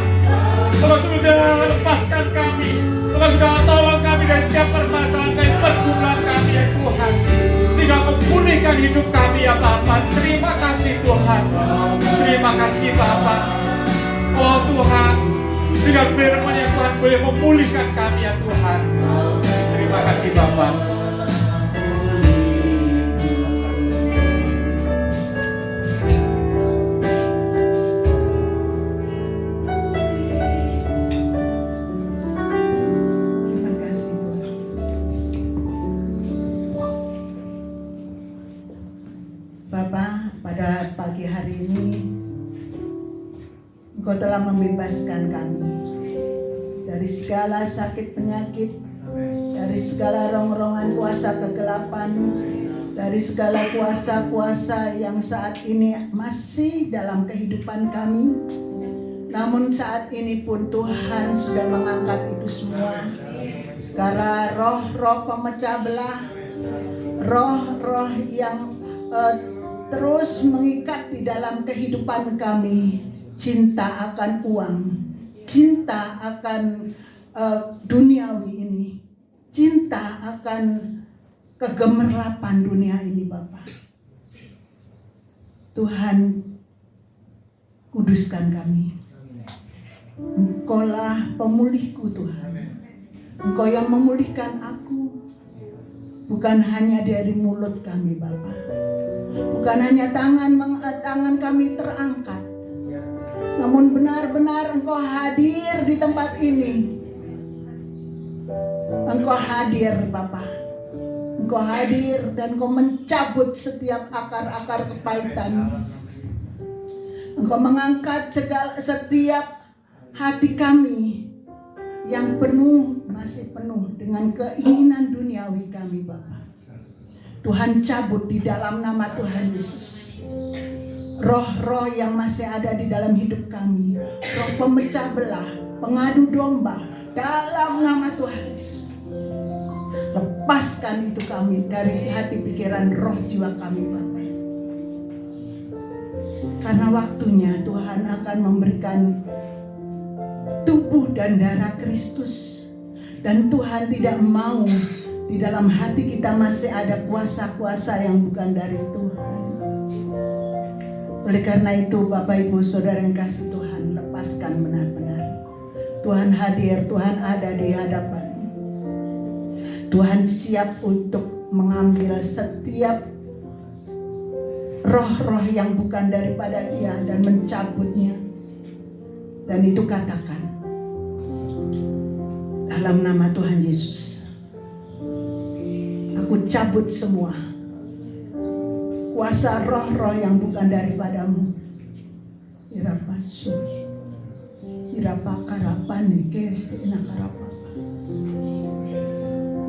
S4: Kau sudah lepaskan kami, Kau sudah tolong kami dari setiap permasalahan kami, pergumulan kami ya Tuhan, sehingga Kau pulihkan hidup kami ya Bapa. Terima kasih Tuhan. Terima kasih Bapa. Oh Tuhan, dengan firman ya Tuhan boleh memulihkan kami ya Tuhan. Terima kasih Bapa.
S5: Pada pagi hari ini Engkau telah membebaskan kami dari segala sakit penyakit, dari segala rong-rongan kuasa kegelapan, dari segala kuasa-kuasa yang saat ini masih dalam kehidupan kami. Namun saat ini pun Tuhan sudah mengangkat itu semua. Sekarang roh-roh pemecah belah, roh-roh yang terus mengikat di dalam kehidupan kami, cinta akan uang, cinta akan duniawi ini, cinta akan kegemerlapan dunia ini Bapak. Tuhan, kuduskan kami. Engkaulah pemulihku Tuhan. Engkau yang memulihkan aku. Bukan hanya dari mulut kami Bapa. Bukan hanya tangan kami terangkat. Namun benar-benar Engkau hadir di tempat ini. Engkau hadir Bapa. Engkau hadir dan Engkau mencabut setiap akar-akar kepahitan. Engkau mengangkat setiap hati kami yang masih penuh dengan keinginan duniawi kami Bapa. Tuhan cabut di dalam nama Tuhan Yesus. Roh-roh yang masih ada di dalam hidup kami, roh pemecah belah, pengadu domba, dalam nama Tuhan Yesus. Lepaskan itu kami dari hati, pikiran, roh, jiwa kami Bapa. Karena waktunya Tuhan akan memberikan tubuh dan darah Kristus. Dan Tuhan tidak mau di dalam hati kita masih ada kuasa-kuasa yang bukan dari Tuhan. Oleh karena itu Bapak Ibu Saudara yang kasih Tuhan, lepaskan benar-benar. Tuhan hadir, Tuhan ada di hadapan. Tuhan siap untuk mengambil setiap roh-roh yang bukan daripada Dia dan mencabutnya. Dan itu katakan dalam nama Tuhan Yesus, aku cabut semua kuasa roh-roh yang bukan daripadamu. Irapasu, irapakarapani kesina karapa.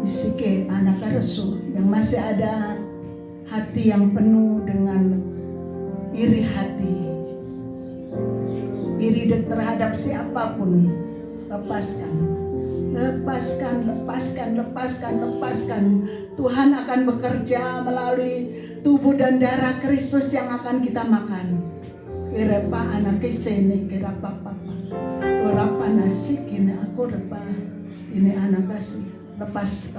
S5: Isike anak karasu yang masih ada hati yang penuh dengan iri hati, iri terhadap siapapun, lepaskan. Tuhan akan bekerja melalui tubuh dan darah Kristus yang akan kita makan. Kirapa anak kesene, kirapa papa, kirapa nasi kini aku repa, ini anak kasih. Lepas.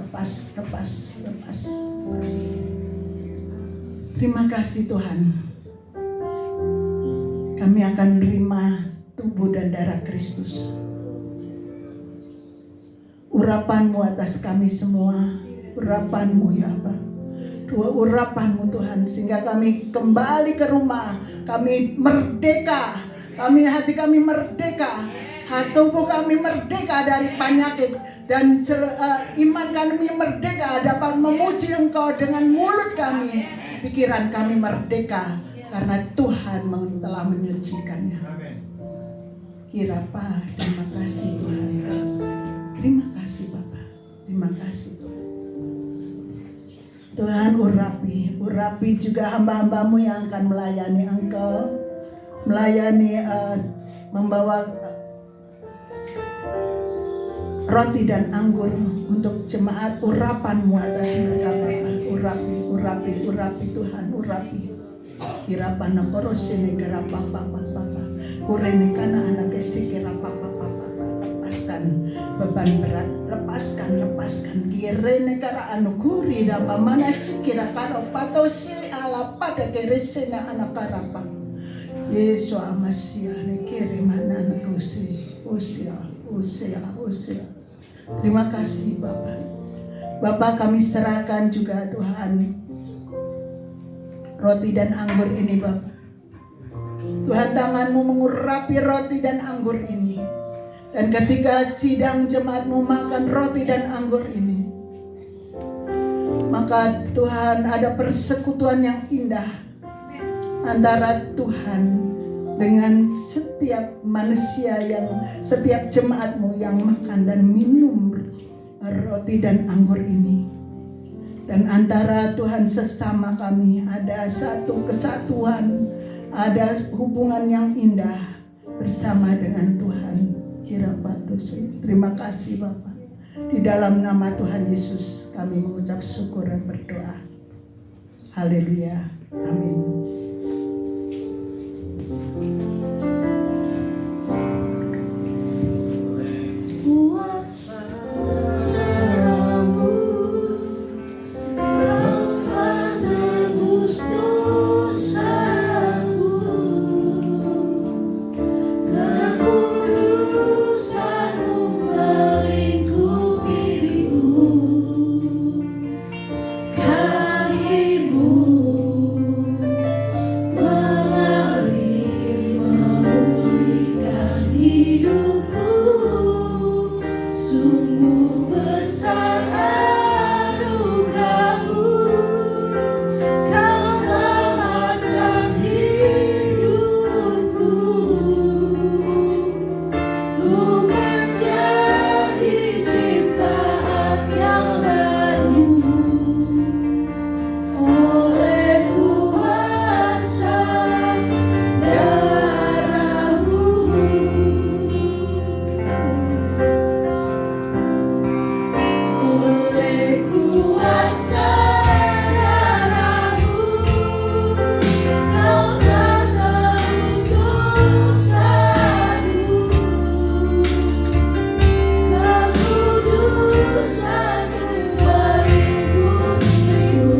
S5: Terima kasih Tuhan. Kami akan menerima tubuh dan darah Kristus. Urapan-Mu atas kami semua. Urapan-Mu ya Bapa. Urapan-Mu Tuhan. Sehingga kami kembali ke rumah. Kami merdeka. Hati kami merdeka. Tubuh kami merdeka dari penyakit. Dan iman kami merdeka dapat memuji Engkau dengan mulut kami. Pikiran kami merdeka karena Tuhan telah menyucikannya. Kirapa, terima kasih Tuhan. Terima kasih Bapa. Terima kasih Tuhan. Tuhan urapi juga hamba-hambamu yang akan melayani Engkau. Melayani, membawa roti dan anggur untuk jemaat. Urapan-Mu atas mereka Bapa. Urapi Tuhan, urapi. Kirapa nakorosine kirapa papa. Kurene kana anak kesi kirapa papa. Lepaskan beban berat, lepaskan. Kirene kara anu kuri dapa mana si kira karo patosi ala pada keresena anak karapa. Yesus amasia ne kiri mana anak usia. Terima kasih Bapak kami serahkan juga Tuhan roti dan anggur ini Bapak. Tuhan tangan-Mu mengurapi roti dan anggur ini. Dan ketika sidang jemaat-Mu makan roti dan anggur ini, maka Tuhan ada persekutuan yang indah antara Tuhan dengan setiap manusia setiap jemaat-Mu yang makan dan minum roti dan anggur ini. Dan antara Tuhan sesama kami ada satu kesatuan, ada hubungan yang indah bersama dengan Tuhan. Terima kasih Bapak. Di dalam nama Tuhan Yesus kami mengucap syukur dan berdoa. Haleluya. Amin.
S6: Telah tebus dosa
S1: kasih-Mu mengalir memulihkan hidupku, sungguh besar anugerah-Mu, Kau selamatkan hidupku, ku menjadi ciptaan yang baru oleh kuasa darah-Mu. Oleh kuasa darah-Mu, Kau telah tebus dosa-Ku, kekudusan-Mu melingkupiku,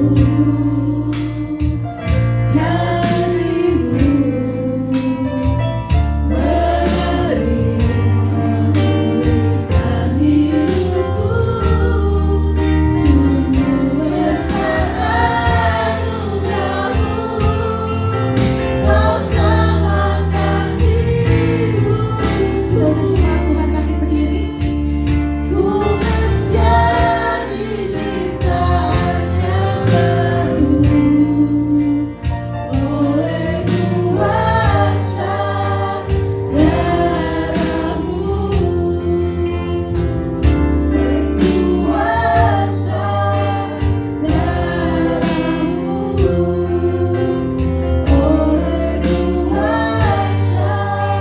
S1: kasih-Mu mengalir memulihkan hidupku, sungguh besar anugerah-Mu, Kau selamatkan hidupku. Tuhan kami berdiri, ku menjadi ciptaan yang baru oleh kuasa darah-Mu, kuasa darah-Mu,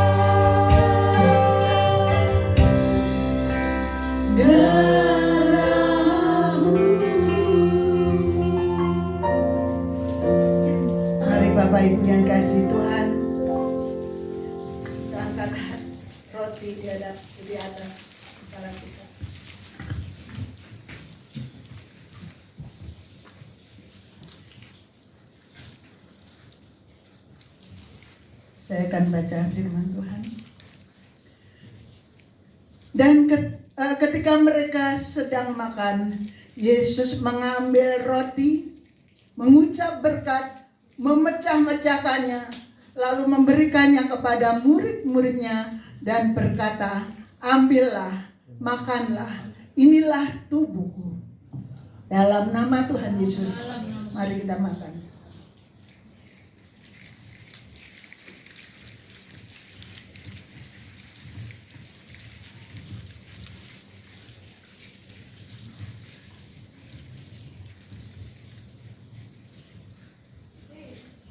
S1: oleh
S5: Mari Bapak Ibu yang kasih Tuhan, kita angkat roti di atas kepala kita. Saya akan baca firman Tuhan. Dan ketika mereka sedang makan, Yesus mengambil roti, mengucap berkat, memecah-mecahkannya, lalu memberikannya kepada murid-muridnya dan berkata, "Ambillah, makanlah, inilah tubuhku." Dalam nama Tuhan Yesus, mari kita makan.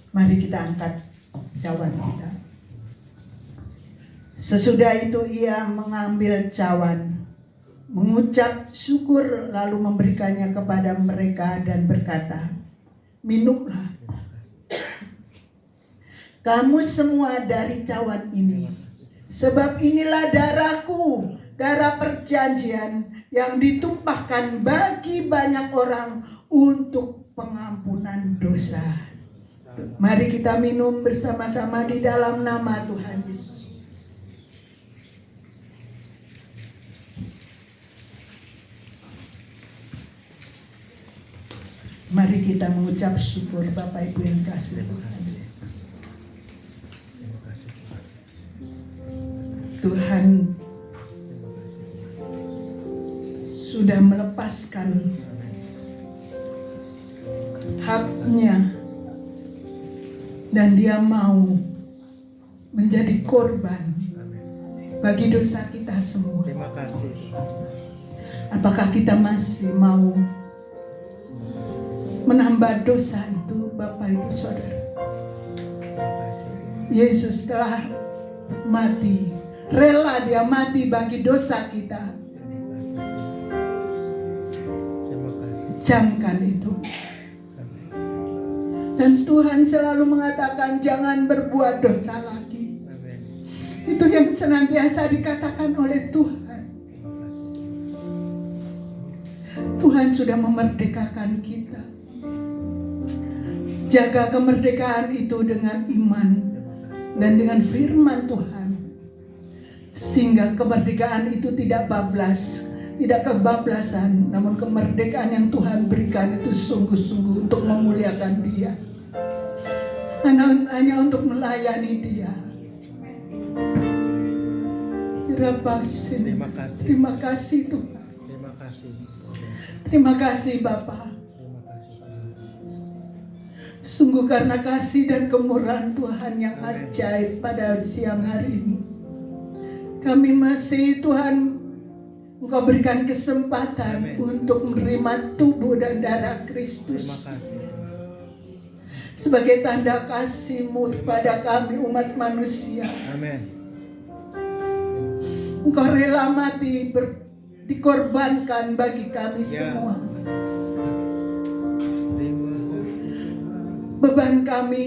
S5: Mari kita angkat cawan kita. Sesudah itu ia mengambil cawan, mengucap syukur, lalu memberikannya kepada mereka dan berkata, "Minumlah kamu semua dari cawan ini, sebab inilah darahku, darah perjanjian yang ditumpahkan bagi banyak orang untuk pengampunan dosa." Mari kita minum bersama-sama di dalam nama Tuhan Yesus. Mari kita mengucap syukur Bapak Ibu yang kasih Tuhan. Tuhan sudah melepaskan haknya dan Dia mau menjadi korban bagi dosa kita semua.
S6: Terima kasih.
S5: Apakah kita masih mau menambah dosa itu, Bapak Ibu Saudara? Yesus telah mati, rela Dia mati bagi dosa kita.
S6: Terima kasih.
S5: Camkan itu. Dan Tuhan selalu mengatakan jangan berbuat dosa lagi.
S6: Amin.
S5: Itu yang senantiasa dikatakan oleh Tuhan. Tuhan sudah memerdekakan kita. Jaga kemerdekaan itu dengan iman dan dengan firman Tuhan, sehingga kemerdekaan itu tidak bablas tidak kebablasan, namun kemerdekaan yang Tuhan berikan itu sungguh-sungguh untuk memuliakan Dia, hanya untuk melayani Dia.
S6: Terima kasih.
S5: Terima kasih Tuhan.
S6: Terima kasih.
S5: Terima kasih Bapa.
S6: Terima kasih Tuhan.
S5: Sungguh karena kasih dan kemurahan Tuhan yang ajaib pada siang hari ini, kami masih Tuhan, Engkau berikan kesempatan untuk menerima tubuh dan darah
S6: Terima
S5: Kristus
S6: kasih.
S5: sebagai tanda kasih-Mu kepada kami umat manusia.
S6: Amin.
S5: Engkau rela mati dikorbankan bagi kami semua.
S6: Terima kasih.
S5: Beban kami,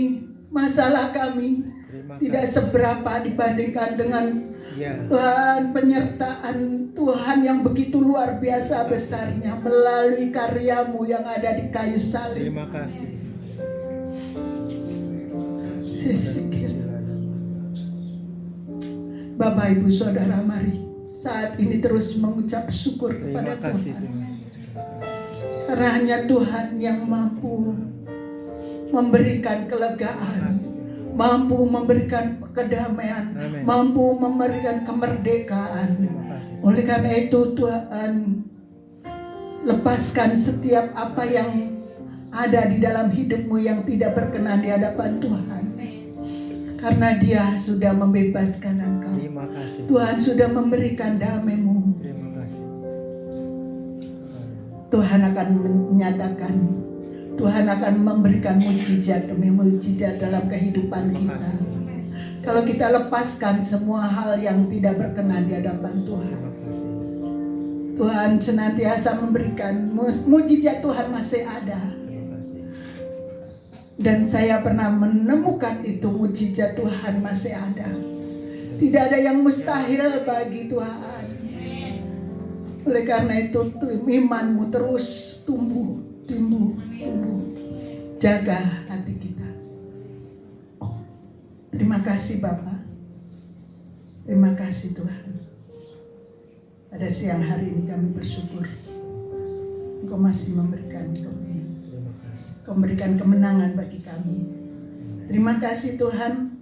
S5: masalah kami
S6: Terima
S5: tidak
S6: kasih.
S5: seberapa dibandingkan dengan
S6: Ya.
S5: Tuhan, penyertaan Tuhan yang begitu luar biasa besarnya melalui karya-Mu yang ada di kayu salib.
S6: Terima kasih.
S5: Bapak Ibu Saudara, mari saat ini terus mengucap syukur kepada
S6: Terima kasih
S5: Tuhan.
S6: Tuhan.
S5: Karena hanya Tuhan yang mampu memberikan kelegaan, mampu memberikan kedamaian,
S6: Amin.
S5: mampu memberikan kemerdekaan.
S6: Terima kasih.
S5: Oleh karena itu Tuhan, lepaskan setiap apa yang ada di dalam hidupmu yang tidak berkenan di hadapan Tuhan. Karena Dia sudah membebaskan engkau.
S6: Terima kasih.
S5: Tuhan sudah memberikan damai-Mu.
S6: Terima kasih.
S5: Tuhan akan menyatakan, Tuhan akan memberikan mujizat demi mujizat dalam kehidupan
S6: Terima
S5: kita.
S6: kasih.
S5: Kalau kita lepaskan semua hal yang tidak berkenan di hadapan Tuhan,
S6: Terima kasih.
S5: Tuhan senantiasa memberikan mujizat. Tuhan masih ada.
S6: Terima kasih.
S5: Dan saya pernah menemukan itu, mujizat Tuhan masih ada. Tidak ada yang mustahil bagi Tuhan. Oleh karena itu imanmu terus tumbuh. Jaga hati kita. Terima kasih Bapa. Terima kasih Tuhan. Pada siang hari ini kami bersyukur Engkau masih memberikan kami.
S6: Terima kasih.
S5: Kau memberikan kemenangan bagi kami. Terima kasih Tuhan.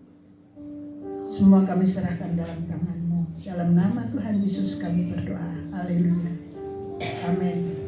S5: Semua kami serahkan dalam tangan-Mu. Dalam nama Tuhan Yesus kami berdoa. Haleluya. Amin.